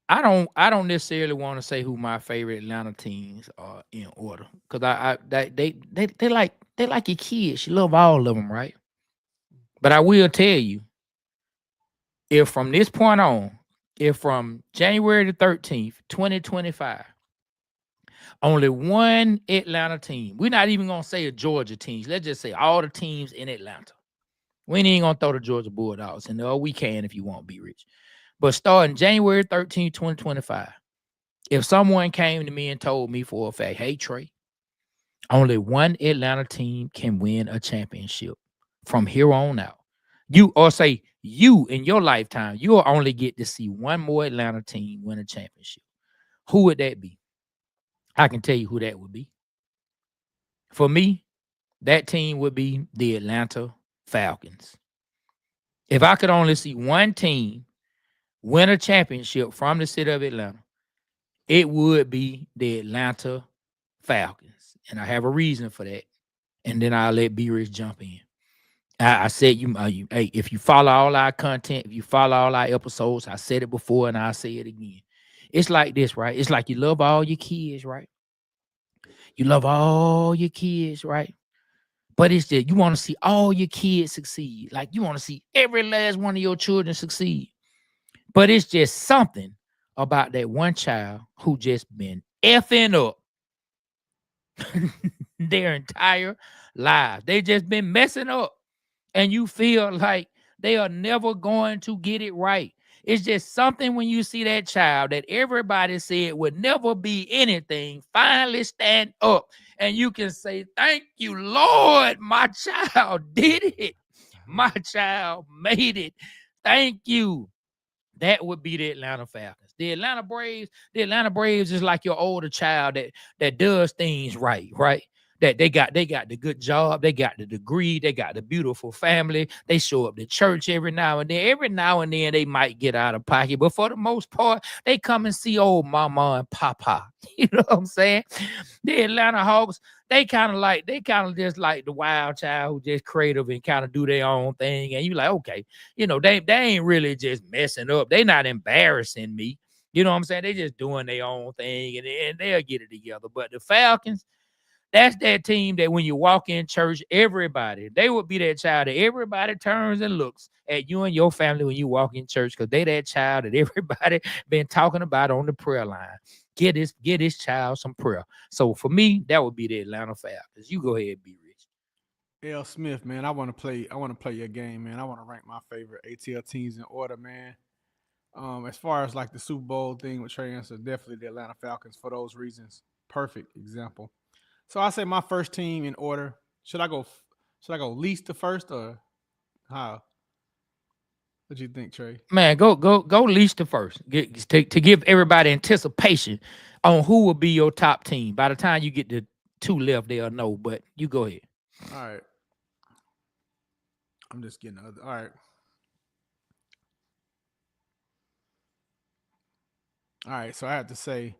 I don't necessarily want to say who my favorite Atlanta teams are in order because they like your kids. You love all of them, right? But I will tell you, if from this point on, if from January the 13th, 2025, only one Atlanta team, we're not even gonna say a Georgia teams. Let's just say all the teams in Atlanta. We ain't gonna throw the Georgia Bulldogs in there. Oh, we can if you want to be rich. But starting January 13th, 2025, if someone came to me and told me for a fact, hey Trey, only one Atlanta team can win a championship from here on out. You or say you in your lifetime, you'll only get to see one more Atlanta team win a championship. Who would that be? I can tell you who that would be. For me, that team would be the Atlanta Falcons. If I could only see one team win a championship from the city of Atlanta, it would be the Atlanta Falcons. And I have a reason for that. And then I'll let B Rich jump in. I said hey, if you follow all our content, if you follow all our episodes, I said it before and I'll say it again. It's like this, right? It's like you love all your kids, right? You love all your kids, right? But it's that you want to see all your kids succeed. Like you want to see every last one of your children succeed. But it's just something about that one child who just been effing up their entire lives. They just been messing up. And you feel like they are never going to get it right. It's just something when you see that child that everybody said would never be anything finally stand up and you can say, thank you, Lord, my child did it. My child made it. Thank you. That would be the Atlanta Falcons. The Atlanta Braves is like your older child that does things right, right? That they got the good job, they got the degree, they got the beautiful family. They show up to church every now and then. Every now and then they might get out of pocket, but for the most part, they come and see old mama and papa. You know what I'm saying? The Atlanta Hawks, they kind of just like the wild child who just creative and kind of do their own thing. And you like, okay, they ain't really just messing up. They not embarrassing me. You know what I'm saying? They just doing their own thing and they'll get it together. But the Falcons, that's that team that when you walk in church, they would be that child that everybody turns and looks at you and your family when you walk in church because they that child that everybody been talking about on the prayer line. Get this child some prayer. So for me, that would be the Atlanta Falcons. You go ahead, be rich. L. Smith, man, I want to play your game, man. I want to rank my favorite ATL teams in order, man. As far as like the Super Bowl thing with Trey Answer, definitely the Atlanta Falcons for those reasons. Perfect example. So I say my first team in order. Should I go? Should I go least to first or how? What do you think, Trey? Man, go least to first. To give everybody anticipation on who will be your top team. By the time you get to two left, they'll know. But you go ahead. All right, I'm just getting other. All right, all right. So I have to say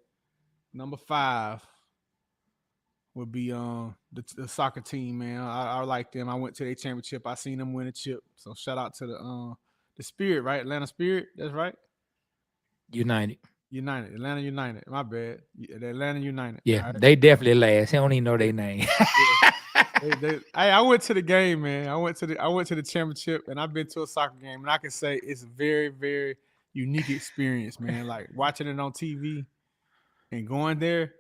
number 5 would be the soccer team, man. I like them. I went to their championship. I seen them win a chip. So shout out to the Spirit, right? Atlanta Spirit. That's right. United. United, Atlanta United. My bad. The Atlanta United. Yeah, All right. they definitely last. He don't even know their name. Yeah. I went to the game, man. I went to the championship, and I've been to a soccer game, and I can say it's a very, very unique experience, man. Like watching it on TV and going there,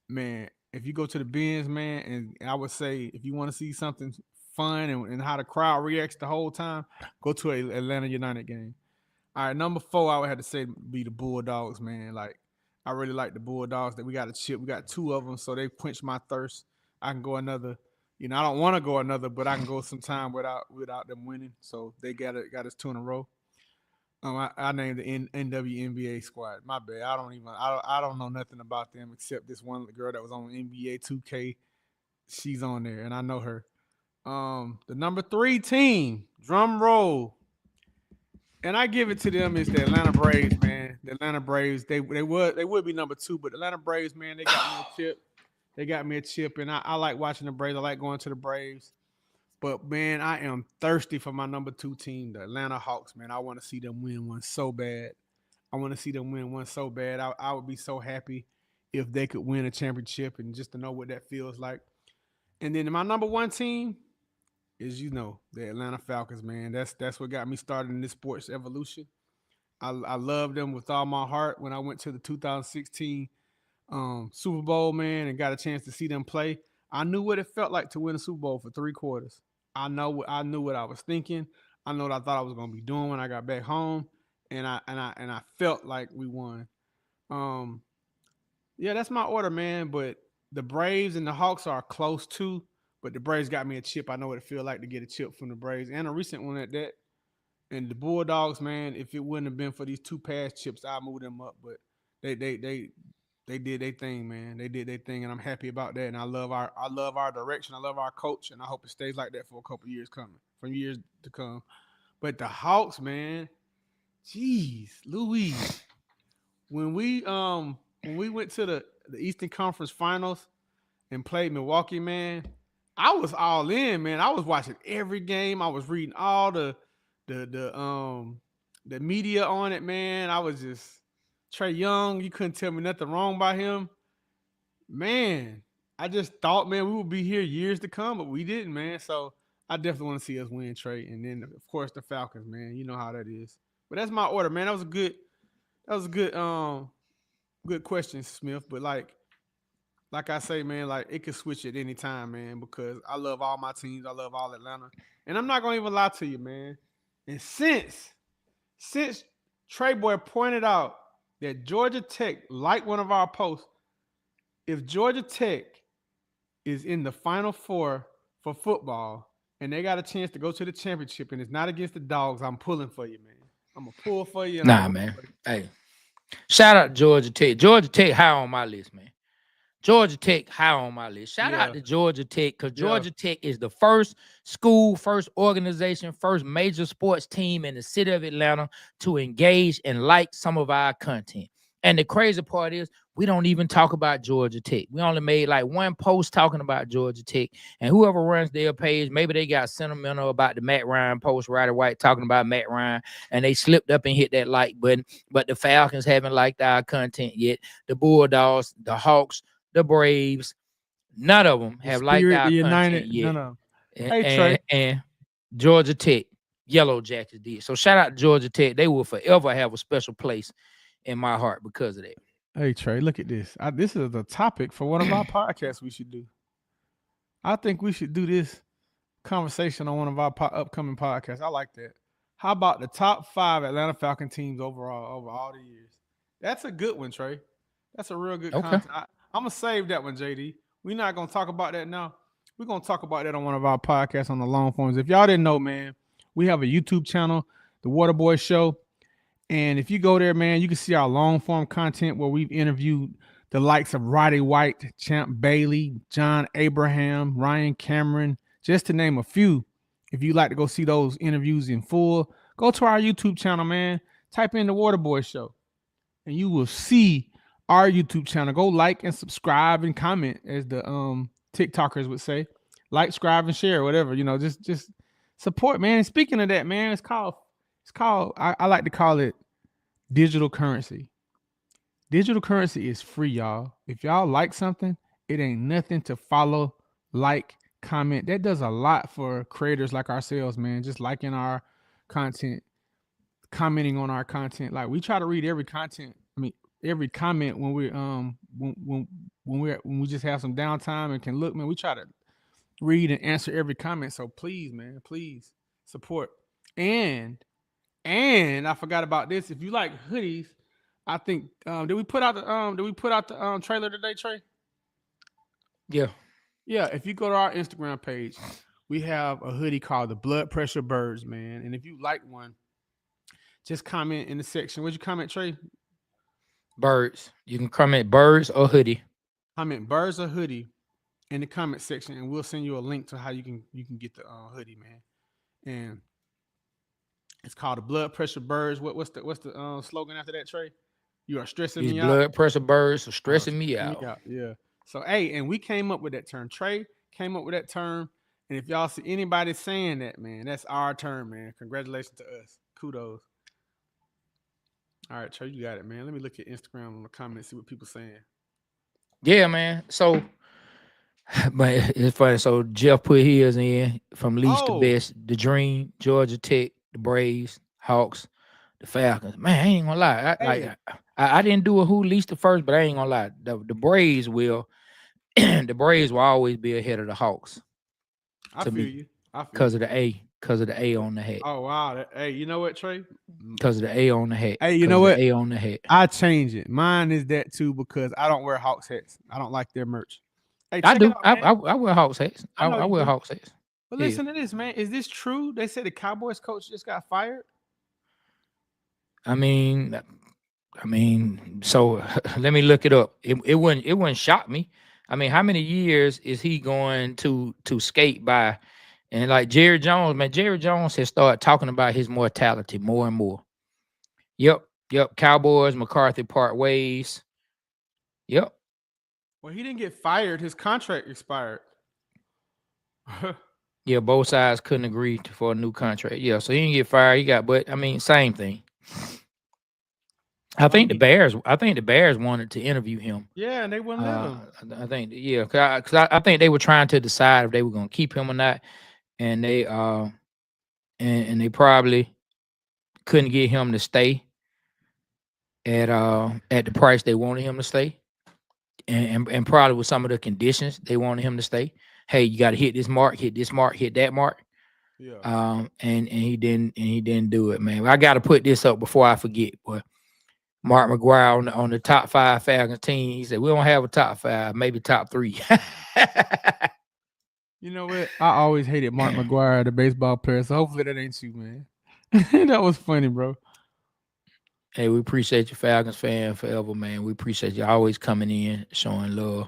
man. If you go to the bins, man, and I would say if you want to see something fun and how the crowd reacts the whole time, go to a Atlanta United game. All right, number 4, I would have to say be the Bulldogs, man. Like I really like the Bulldogs. That we got a chip. We got 2 of them, so they quench my thirst. I can go another. I don't want to go another, but I can go some time without them winning. So they got us 2 in a row. I named the NWNBA squad. My bad. I don't know nothing about them except this one girl that was on NBA 2K. She's on there, and I know her. The number 3 team, drum roll, and I give it to them is the Atlanta Braves, man. The Atlanta Braves, they would be number 2, but the Atlanta Braves, man, they got me a chip. They got me a chip, and I like watching the Braves. I like going to the Braves. But man, I am thirsty for my number 2 team, the Atlanta Hawks. Man, I want to see them win one so bad. I want to see them win one so bad. I would be so happy if they could win a championship and just to know what that feels like. And then my number one team is the Atlanta Falcons, man. That's what got me started in this sports evolution. I love them with all my heart. When I went to the 2016 Super Bowl, man, and got a chance to see them play, I knew what it felt like to win a Super Bowl for 3 quarters. I knew what I was thinking. I know what I thought I was gonna be doing when I got back home, and I felt like we won. Um, yeah, that's my order, man. But the Braves and the Hawks are close too. But the Braves got me a chip. I know what it feels like to get a chip from the Braves, and a recent one at that. And the Bulldogs, man, if it wouldn't have been for these two past chips, I'd move them up. But they they they they did their thing, man. They did their thing, and I'm happy about that. And I love our direction. I love our coach, and I hope it stays like that for a couple years coming, for years to come. But the Hawks, man, jeez, Louise, when we went to the Eastern Conference Finals and played Milwaukee, man, I was all in, man. I was watching every game. I was reading all the media on it, man. I was just Trey Young. You couldn't tell me nothing wrong by him, man. I just thought, man, we would be here years to come, but we didn't, man. So I definitely want to see us win, Trey. And then of course the Falcons, man. You know how that is. But that's my order, man. That was a good question, Smith. But like I say, man, like it could switch at any time, man, because I love all my teams. I love all Atlanta. And I'm not gonna even lie to you, man. And since Trey Boy pointed out that Georgia Tech, like one of our posts, if Georgia Tech is in the Final Four for football and they got a chance to go to the championship and it's not against the Dogs, I'm pulling for you, man. I'm gonna pull for you and I'm Nah, gonna man. root for you. Hey, shout out to Georgia Tech. Georgia Tech high on my list, man. Georgia Tech high on my list. Shout out Yeah, to Georgia Tech because yeah. Georgia Tech is the first school, first organization, first major sports team in the city of Atlanta to engage and like some of our content. And the crazy part is we don't even talk about Georgia Tech. We only made like one post talking about Georgia Tech. And whoever runs their page, maybe they got sentimental about the Matt Ryan post, Ryder White talking about Matt Ryan, and they slipped up and hit that like button. But the Falcons haven't liked our content yet. The Bulldogs, the Hawks, the Braves, none of them The have liked Spirit, the our content United, yet. none of them. And, Hey and, Trey. and Georgia Tech, Yellow Jackets did. So shout out to Georgia Tech. They will forever have a special place in my heart because of Hey Trey, look at this. This is a topic for one of our that. podcasts we should do. I think we should do this conversation on one of our upcoming podcasts. I like that. How about the top 5 Atlanta Falcon teams overall over all the years? That's a good one, Trey. That's a real good Okay. content. I'm gonna save that one, JD. We're not gonna talk about that now. We're gonna talk about that on one of our podcasts on the long forms. If y'all didn't know, man, we have a YouTube channel, The Waterboy Show. And if you go there, man, you can see our long form content where we've interviewed the likes of Roddy White, Champ Bailey, John Abraham, Ryan Cameron, just to name a few. If you'd like to go see those interviews in full, go to our YouTube channel, man. Type in the Waterboy Show, and you will see our YouTube channel. Go like and subscribe and comment, as the TikTokers would say. Like, subscribe, and share, whatever. Just support, man. And speaking of that, man, it's called I like to call it digital currency. Digital currency is free, y'all. If y'all like something, it ain't nothing to follow, like, comment. That does a lot for creators like ourselves, man. Just liking our content, commenting on our content. Like, we try to read every content. I mean, every comment when we when we just have some downtime and can look, man. We try to read and answer every comment. So please, man, please support. And I forgot about this. If you like hoodies, I think did we put out the trailer today, Trey? Yeah. Yeah, if you go to our Instagram page, we have a hoodie called the Blood Pressure Birds, man. And if you like one, just comment in the section. What'd you comment, Trey? Birds. You can comment birds or hoodie. Comment birds or hoodie in the comment section, and we'll send you a link to how you can get the hoodie, man. And it's called the Blood Pressure Birds. What's the slogan after that, Trey? You are stressing These me out. blood pressure birds are Oh, stressing me stressing me out. out. Yeah. So hey, and we came up with that term. Trey came up with that term. And if y'all see anybody saying that, man, that's our term, man. Congratulations to us. Kudos. All right, Trey, you got it, man. Let me look at Instagram on the comments, see what people saying. Yeah, man. So, but it's funny. So Jeff put his in from least to Oh, best: the Dream, Georgia Tech, the Braves, Hawks, the Falcons. Man, I ain't gonna lie. hey, I didn't do a who least the first, but I ain't gonna lie. The Braves will. The Braves will always be ahead of the Hawks I to feel me you. I feel because you. of the A, because of the A on the hat, Oh wow. Hey, you know what, Trey? because of the A on the hat, Hey, you because know of the what? A on the hat. I change it. Mine is that too because I don't wear Hawks hats. I don't like their merch. Hey, I check it do. out, man. I wear Hawks hats. I know I you wear do. Hawks hats. But Yeah. listen to this, man. Is this true? They said the Cowboys coach just got fired. I mean, so let me look it up. It wouldn't shock me. I mean, how many years is he going to skate by? And like Jerry Jones, man, Jerry Jones has started talking about his mortality more and more. Yep, yep. Cowboys, McCarthy part ways. Yep. Well, he didn't get fired. His contract expired. Yeah, both sides couldn't agree for a new contract. Yeah, so he didn't get fired. He got, but I mean, same thing. I mean, I think the Bears wanted to interview him. yeah, and they wouldn't let him. I think, yeah, I think they were trying to decide if they were going to keep him or not, and and they probably couldn't get him to stay at the price they wanted him to stay, and probably with some of the conditions they wanted him to stay. Hey, you got to hit this mark, hit that mark. Yeah. And he didn't do it, man. I got to put this up before I forget, boy. Mark McGuire on the top 5 Falcons team. He said, we don't have a top 5, maybe top 3. You know what? I always hated Mark McGuire, the baseball player. So hopefully that ain't you, man. That was funny, bro. Hey, we appreciate you, Falcons fan, forever, man. We appreciate you always coming in, showing love.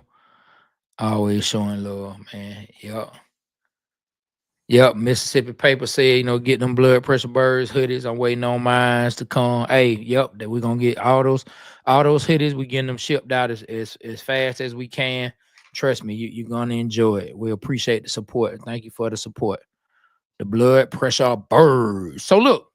Always showing love, man. Yep. Yep. Mississippi paper said, get them blood pressure birds, hoodies. I'm waiting on mines to come. Hey, yep, that we're gonna get all those hoodies. We getting them shipped out as fast as we can. Trust me, you're gonna enjoy it. We appreciate the support. Thank you for the support. The blood pressure birds. So look,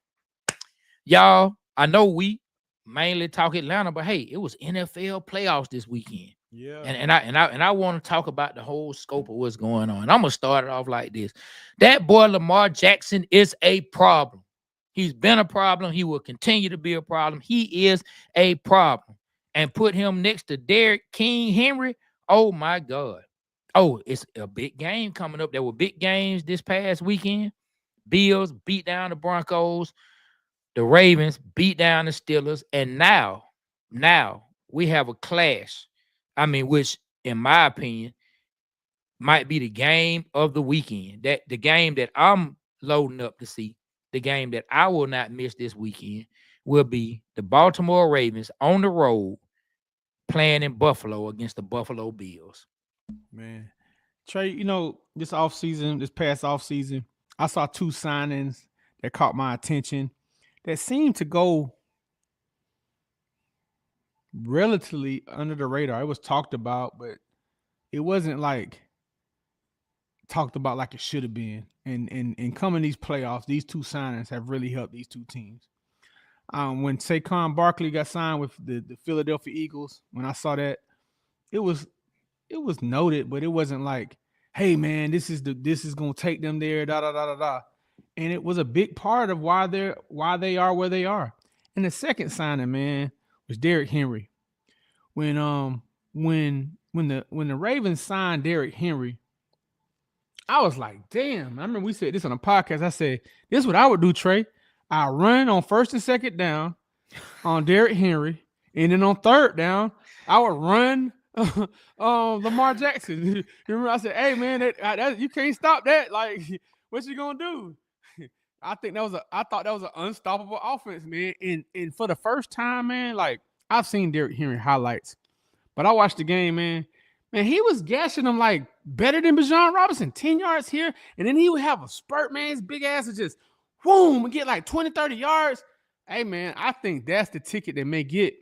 y'all, I know we mainly talk Atlanta, but hey, it was NFL playoffs this weekend. Yeah. And I want to talk about the whole scope of what's going on. I'm gonna start it off like this. That boy Lamar Jackson is a problem. He's been a problem. He will continue to be a problem. He is a problem. And put him next to Derrick King Henry. Oh my God. Oh, it's a big game coming up. There were big games this past weekend. Bills beat down the Broncos. The Ravens beat down the Steelers. And now we have a clash. I mean, which, in my opinion, might be the game of the weekend. That the game that I'm loading up to see, the game that I will not miss this weekend, will be the Baltimore Ravens on the road playing in Buffalo against the Buffalo Bills. Man. Trey, this offseason, this past offseason, I saw two signings that caught my attention that seemed to go relatively under the radar. It was talked about, but it wasn't like talked about like it should have been. And coming these playoffs, these two signings have really helped these two teams. When Saquon Barkley got signed with the Philadelphia Eagles, when I saw that, it was noted, but it wasn't like, hey man, this is gonna take them there, da da da da da. And it was a big part of why they are where they are. And the second signing, man, was Derrick Henry. When the Ravens signed Derrick Henry, I was like, damn. I remember we said this on a podcast. I said, this is what I would do, Trey. I run on first and second down on Derrick Henry, and then on third down, I would run Lamar Jackson. Remember, I said, hey man, that you can't stop that. Like, what you gonna do? I thought that was an unstoppable offense, man. And for the first time, man, like I've seen Derrick Henry highlights, but I watched the game, man. Man, he was gashing them like better than Bijan Robinson. 10 yards here, and then he would have a spurt, man. His big ass would just boom and get like 20, 30 yards. Hey, man, I think that's the ticket that may get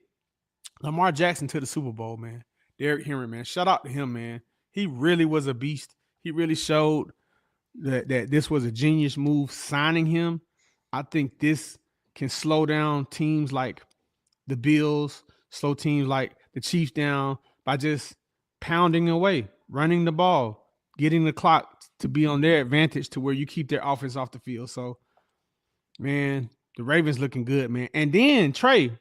Lamar Jackson to the Super Bowl, man. Derrick Henry, man. Shout out to him, man. He really was a beast. He really showed that this was a genius move signing him. I think this can slow down teams like the Bills, slow teams like the Chiefs down by just pounding away, running the ball, getting the clock to be on their advantage to where you keep their offense off the field. So, man, the Ravens looking good, man. And then Trey,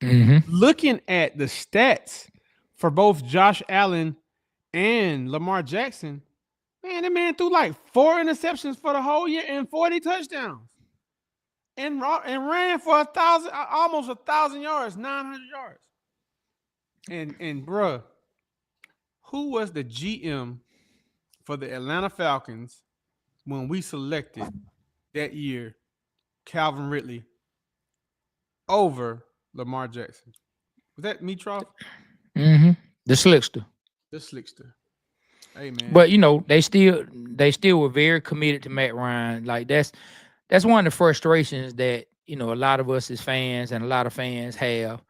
Mm-hmm. looking at the stats for both Josh Allen and Lamar Jackson, man, that man threw like 4 interceptions for the whole year and 40 touchdowns. And ran for 1,000, almost 1,000 yards, 900 yards. And bruh, who was the GM for the Atlanta Falcons when we selected that year Calvin Ridley over Lamar Jackson? Was that Metroff? Mm-hmm. The slickster. The slickster. Hey man. But they still were very committed to Matt Ryan. Like that's one of the frustrations that a lot of us as fans and a lot of fans have.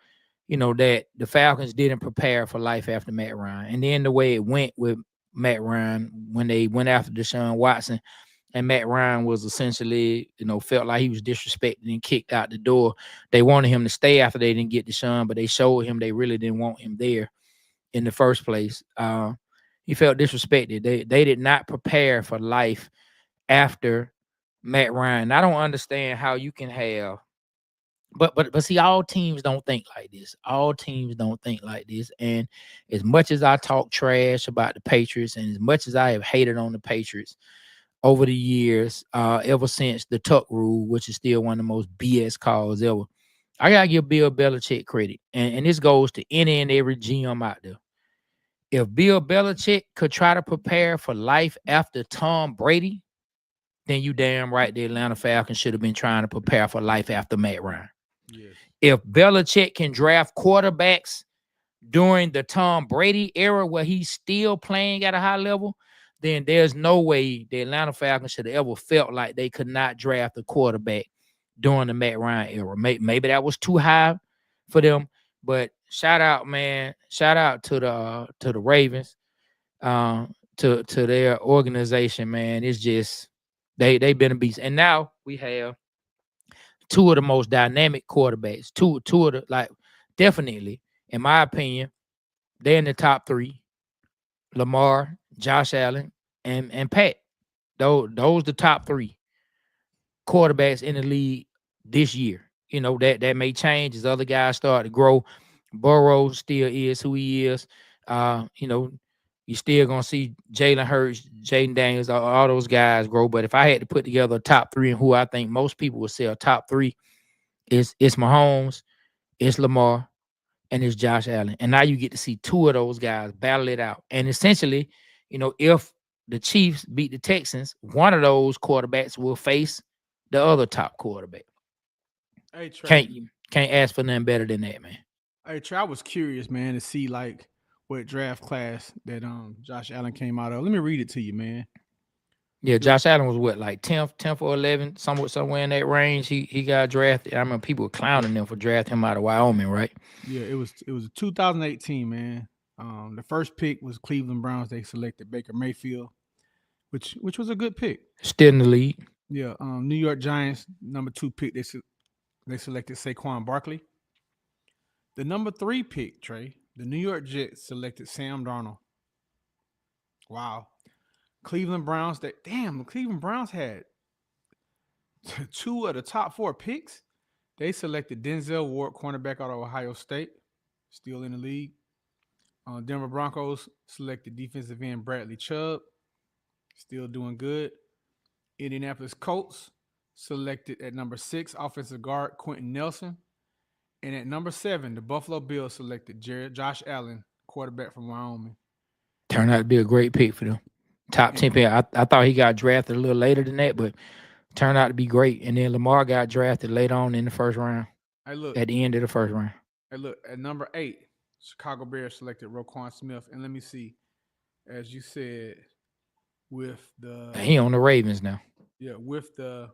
That the Falcons didn't prepare for life after Matt Ryan, and then the way it went with Matt Ryan when they went after Deshaun Watson, and Matt Ryan was essentially felt like he was disrespected and kicked out the door. They wanted him to stay after they didn't get Deshaun, but they showed him they really didn't want him there in the first place. He felt disrespected. They did not prepare for life after Matt Ryan. I don't understand how you can have, but see, all teams don't think like this. All teams don't think like this. And as much as I talk trash about the Patriots, and as much as I have hated on the Patriots over the years, ever since the Tuck rule, which is still one of the most BS calls ever, I gotta give Bill Belichick credit, and this goes to any and every GM out there. If Bill Belichick could try to prepare for life after Tom Brady, then you damn right the Atlanta Falcons should have been trying to prepare for life after Matt Ryan. Yes. If Belichick can draft quarterbacks during the Tom Brady era where he's still playing at a high level, then there's no way the Atlanta Falcons should have ever felt like they could not draft a quarterback during the Matt Ryan era. Maybe that was too high for them, but shout out, man. Shout out to the Ravens, to their organization, man. It's just they've been a beast, and now we have two of the most dynamic quarterbacks. Two of the definitely, in my opinion, they're in the top three. Lamar, Josh Allen, and Pat. Those the top three quarterbacks in the league this year. That may change as other guys start to grow. Burrow still is who he is. You still gonna see Jalen Hurts, Jaden Daniels, all those guys grow. But if I had to put together a top three and who I think most people would say a top three, it's Mahomes, it's Lamar, and it's Josh Allen. And now you get to see two of those guys battle it out. And essentially, if the Chiefs beat the Texans, one of those quarterbacks will face the other top quarterback. Hey Trey. Can't ask for nothing better than that, man. Hey Trey, I was curious, man, to see like what draft class that Josh Allen came out of. Let me read it to you, man. Yeah, Josh Allen was what, like 10th or 11th, somewhere in that range. He got drafted. I remember people were clowning them for drafting him out of Wyoming, right? Yeah, it was 2018, man. The first pick was Cleveland Browns. They selected Baker Mayfield, which was a good pick. Still in the league. Yeah, New York Giants number 2 pick. They selected Saquon Barkley. The number 3 pick, Trey. The New York Jets selected Sam Darnold. Wow. Cleveland Browns. The Cleveland Browns had 2 of the top 4 picks. They selected Denzel Ward, cornerback out of Ohio State, still in the league. Denver Broncos selected defensive end Bradley Chubb, still doing good. Indianapolis Colts selected at number 6 offensive guard Quentin Nelson. And at number 7, the Buffalo Bills selected Josh Allen, quarterback from Wyoming. Turned out to be a great pick for them. Top 10 pick. I thought he got drafted a little later than that, but turned out to be great. And then Lamar got drafted later on in the first round. At the end of the first round. At number 8, Chicago Bears selected Roquan Smith. And let me see, as you said, with the he on the Ravens now. Yeah, with the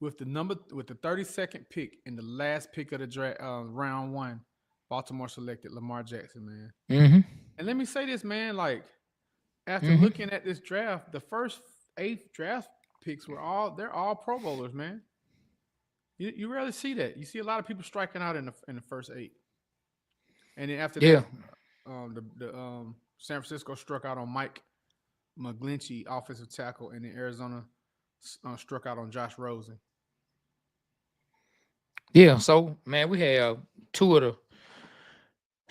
32nd pick in the last pick of the draft, round 1, Baltimore selected Lamar Jackson, man. Mm-hmm. And let me say this, man, like after looking at this draft, the first 8 draft picks they're all Pro Bowlers, man. You rarely see that. You see a lot of people striking out in the first eight, and then after Yeah, that, the San Francisco struck out on Mike McGlinchey, offensive tackle, and then Arizona struck out on Josh Rosen. yeah. So man, we have two of the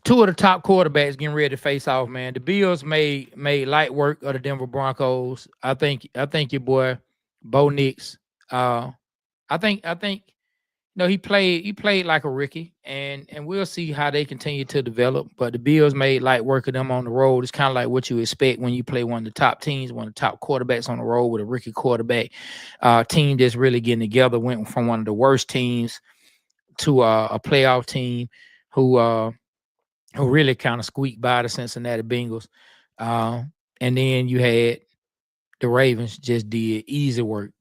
two of the top quarterbacks getting ready to face off. Man, the Bills made light work of the Denver Broncos. I think your boy Bo Nix. Uh, I think no, he played like a rookie, and we'll see how they continue to develop. But the Bills made light work of them on the road. It's kind of like what you expect when you play one of the top teams, one of the top quarterbacks on the road with a rookie quarterback. Team that's really getting together went from one of the worst teams to a playoff team who who really kind of squeaked by the Cincinnati Bengals. Uh, and then you had the Ravens just did easy work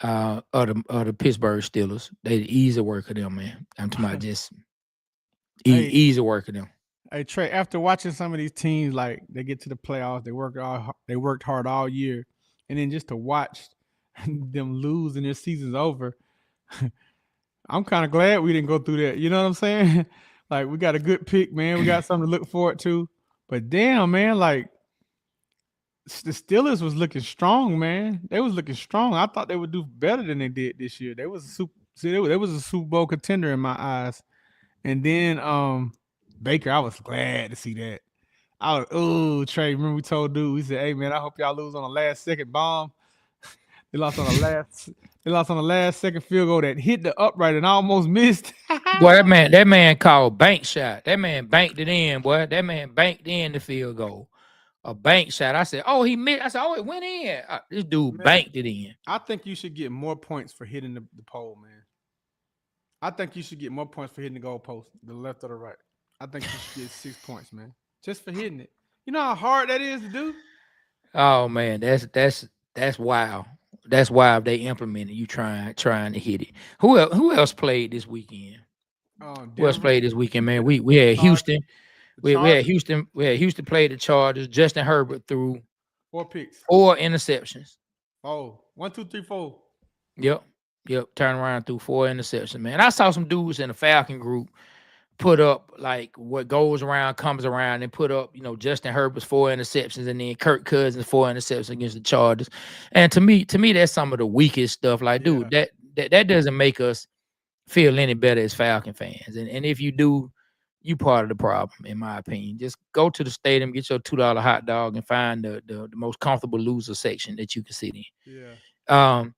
of the Pittsburgh Steelers. They did easy work of them, man. I'm talking about just Hey, easy work of them. hey Trey. After watching some of these teams, like they get to the playoffs, they worked hard all year, and then just to watch them lose and their season's over, I'm kind of glad we didn't go through that. You know what I'm saying? Like we got a good pick, man. We got something to look forward to. But damn, man, like the Steelers was looking strong, man. They was looking strong. I thought they would do better than they did this year. They was a super, see, they was a Super Bowl contender in my eyes. And then Baker, I was glad to see that. I was, oh Trey, remember we told dude, we said, hey man, I hope y'all lose on the last second bomb. They lost on the last they lost on the last second field goal that hit the upright and almost missed. Boy, that man called bank shot. That man banked it in, boy. That man banked in the field goal. A bank shot. I said, oh, he missed. I said, oh, it went in. This dude Man, banked it in. I think you should get more points for hitting the pole, man. I think you should get more points for hitting the goalpost, the left or the right. I think you should get 6 points, man, just for hitting it. You know how hard that is to do. Oh man, that's wild. That's wild. They implemented you trying to hit it. Who else played this weekend? Who else Denver, played this weekend, man? the, We the had Chargers, Houston. the We had Chargers, Houston. We had Houston played the Chargers. Justin Herbert threw 4 picks. 4 interceptions. Oh, 1, 2, 3, 4. Yep. Yep. Turn around through 4 interceptions, man. I saw some dudes in the Falcon group put up like what goes around comes around and put up, Justin Herbert's 4 interceptions and then Kirk Cousins 4 interceptions against the Chargers. And to me, that's some of the weakest stuff. Like, dude, Yeah, that doesn't make us feel any better as Falcon fans. And if you do, you part of the problem, in my opinion. Just go to the stadium, get your $2 hot dog, and find the most comfortable loser section that you can sit in. yeah. Um,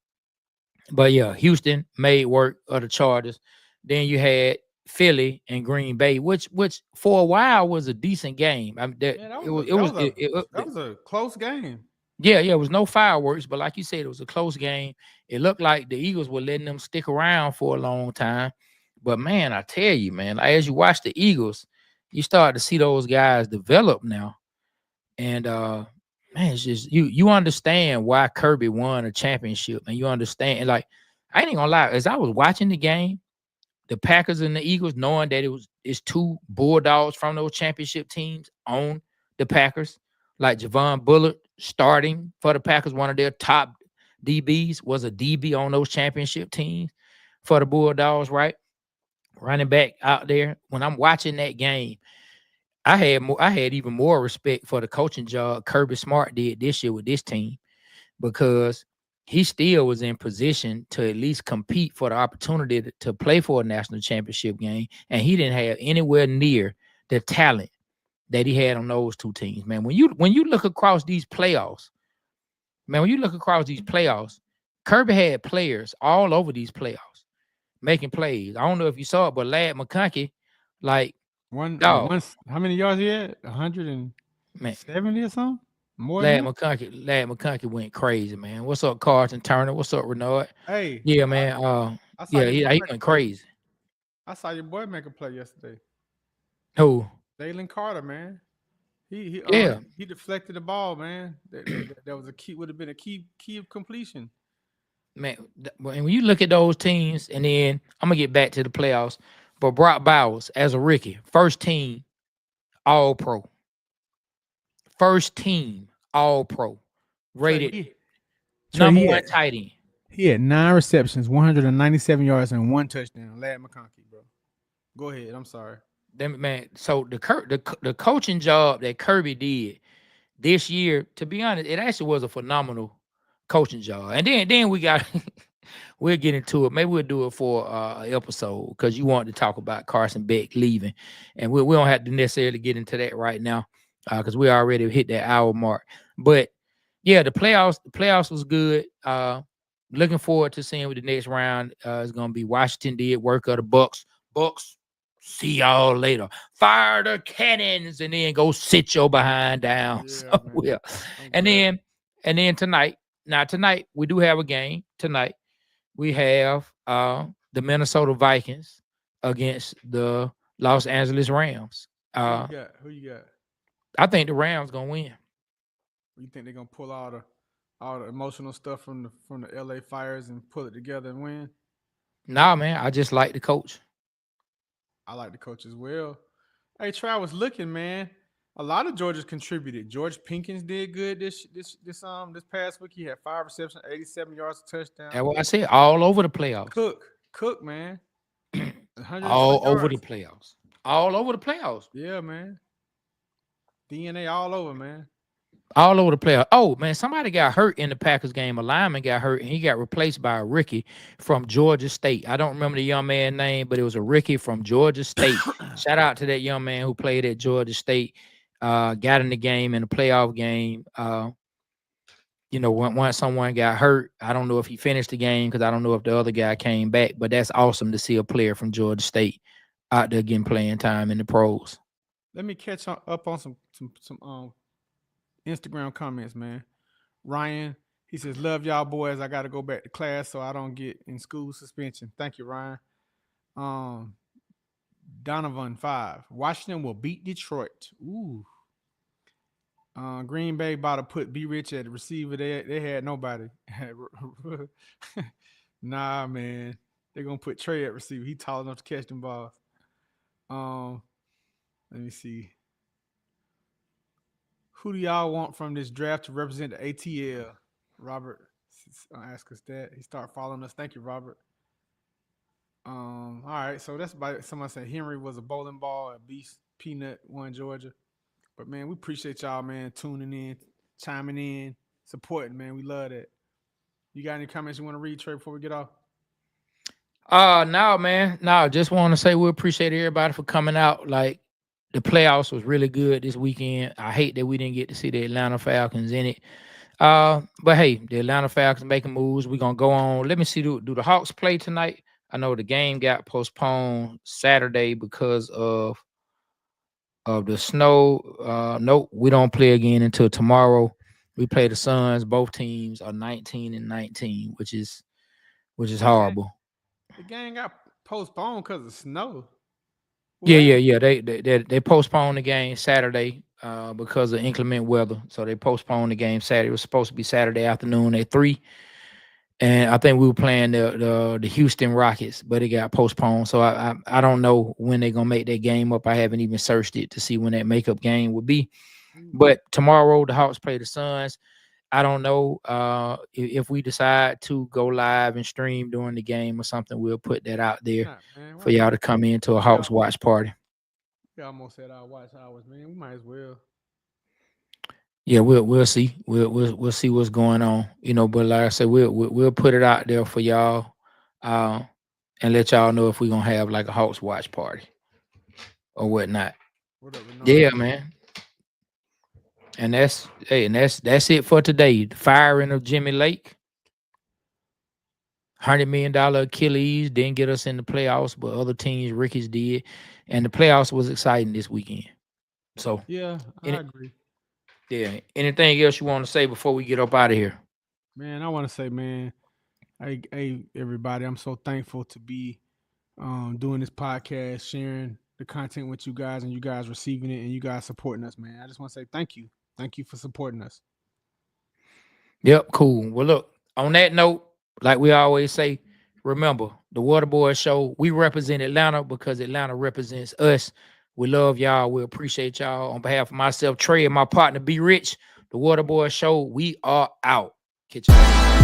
but yeah, Houston made work of the Chargers. Then you had Philly and Green Bay, which for a while was a decent game. I mean, that Yeah, that it was was a it that was was it, a it, that it- was a close game. yeah, it was no fireworks, but like you said, it was a close game. It looked like the Eagles were letting them stick around for a long time. But man, I tell you, man, like, as you watch the Eagles, you start to see those guys develop now. And man, it's just you understand why Kirby won a championship, and you understand, like, I ain't gonna lie, as I was watching the game, the Packers and the Eagles, knowing that it's two Bulldogs from those championship teams on the Packers, like Javon Bullard starting for the Packers, one of their top DBs was a DB on those championship teams for the Bulldogs, right? Running back out there. When I'm watching that game, I had even more respect for the coaching job Kirby Smart did this year with this team, because he still was in position to at least compete for the opportunity to play for a national championship game. And he didn't have anywhere near the talent that he had on those two teams. Man, when you look across these playoffs, Kirby had players all over these playoffs making plays. I don't know if you saw it, but Lad McConkey, like, dog, How many yards he had? man, 170 or something? More than Lad that? McConkey, Lad McConkey went crazy, man. What's up, Carlton Turner? What's up, Renard? Hey, Yeah, man. I saw Yeah, your boy he make a went play. crazy. I saw your boy make a play yesterday. Who? Dalen Carter, man. Yeah, He deflected the ball, man. That was a key, would have been a key of completion. man. When you look at those teams, and then I'm gonna get back to the playoffs. But Brock Bowers, as a rookie, first team All Pro, first team All Pro, Trey, rated he Trey, number he one had tight end. He had 9 receptions, 197 yards, and 1 touchdown. Lad McConkey, bro. Go ahead. I'm sorry. Them man. So the coaching job that Kirby did this year, to be honest, it actually was a phenomenal coaching job. And then we got we'll get into it. Maybe we'll do it for an episode because you wanted to talk about Carson Beck leaving, and we don't have to necessarily get into that right now because we already hit that hour mark. But yeah, the playoffs was good. Looking forward to seeing what the next round is going to be. Washington did work of the Bucks. Bucks, see y'all later. Fire the cannons and then go sit your behind down Yeah, man. somewhere. I'm And glad. then tonight. Now tonight we do have a game tonight. We have the Minnesota Vikings against the Los Angeles Rams. Who you Uh, got? Who you got? I think the Rams gonna win. You think they're gonna pull all the emotional stuff from the LA Fires and pull it together and win? Nah, man, I just like the coach. I like the coach as well. Hey, Trey, I was looking, man. A lot of Georgia's contributed. George Pinkins did good this past week. He had 5 receptions, 87 yards, a touchdown. That's what I said. All over the playoffs. Cook, man, 120 All over the yards. playoffs. All over the playoffs. Yeah, man. DNA all over, man. All over the playoffs. Oh man, somebody got hurt in the Packers game. A lineman got hurt and he got replaced by a rookie from Georgia State. I don't remember the young man's name, but it was a rookie from Georgia State. Shout out to that young man who played at Georgia State. Got in the game in the playoff game. Once someone got hurt, I don't know if he finished the game because I don't know if the other guy came back. But that's awesome to see a player from Georgia State out there getting playing time in the pros. Let me catch up on some Instagram comments, man. Ryan, he says, "Love y'all boys. I got to go back to class so I don't get in school suspension." Thank you, Ryan. Um, Donovan 5. Washington will beat Detroit. Ooh. Green Bay about to put B Rich at the receiver. They had nobody. Nah, man. They're gonna put Trey at receiver. He tall enough to catch them balls. Let me see. Who do y'all want from this draft to represent the ATL? Robert ask us that. He start following us. Thank you, Robert. All right. So that's about it. Someone said Henry was a bowling ball at Beast Peanut One Georgia. But man, we appreciate y'all, man, tuning in, chiming in, supporting, man. We love that. You got any comments you want to read, Trey, before we get off? No, man. No, just want to say we appreciate everybody for coming out. Like the playoffs was really good this weekend. I hate that we didn't get to see the Atlanta Falcons in it. But hey, the Atlanta Falcons making moves. We're gonna go on. Let me see. Do the Hawks play tonight? I know the game got postponed Saturday because of the snow. Nope, we don't play again until tomorrow. We play the Suns. Both teams are 19-19, which is horrible. The game got postponed because of snow. Yeah. They postponed the game Saturday because of inclement weather. So they postponed the game Saturday. It was supposed to be Saturday afternoon at 3. And I think we were playing the Houston Rockets, but it got postponed. So I don't know when they're gonna make that game up. I haven't even searched it to see when that makeup game would be. But tomorrow the Hawks play the Suns. I don't know if we decide to go live and stream during the game or something. We'll put that out there for y'all to come into a Hawks watch party. We almost said our watch hours, man. We might as well. Yeah, we'll see. We'll see what's going on. But like I said, we'll put it out there for y'all, and let y'all know if we're gonna have like a Hawks watch party or whatnot. What up, yeah, man. And that's it for today. The firing of Jimmy Lake. $100 million Achilles didn't get us in the playoffs, but other teams, Rickies did. And the playoffs was exciting this weekend. So yeah, I agree. Yeah. Anything else you want to say before we get up out of here? Man, I want to say, man, hey, everybody, I'm so thankful to be doing this podcast, sharing the content with you guys, and you guys receiving it, and you guys supporting us, man. I just want to say thank you. Thank you for supporting us. Yep, cool. Well, look, on that note, like we always say, remember, the Waterboy Show, we represent Atlanta because Atlanta represents us. We love y'all. We appreciate y'all. On behalf of myself, Trey, and my partner, B Rich, the Waterboy Show, we are out. Catch y'all.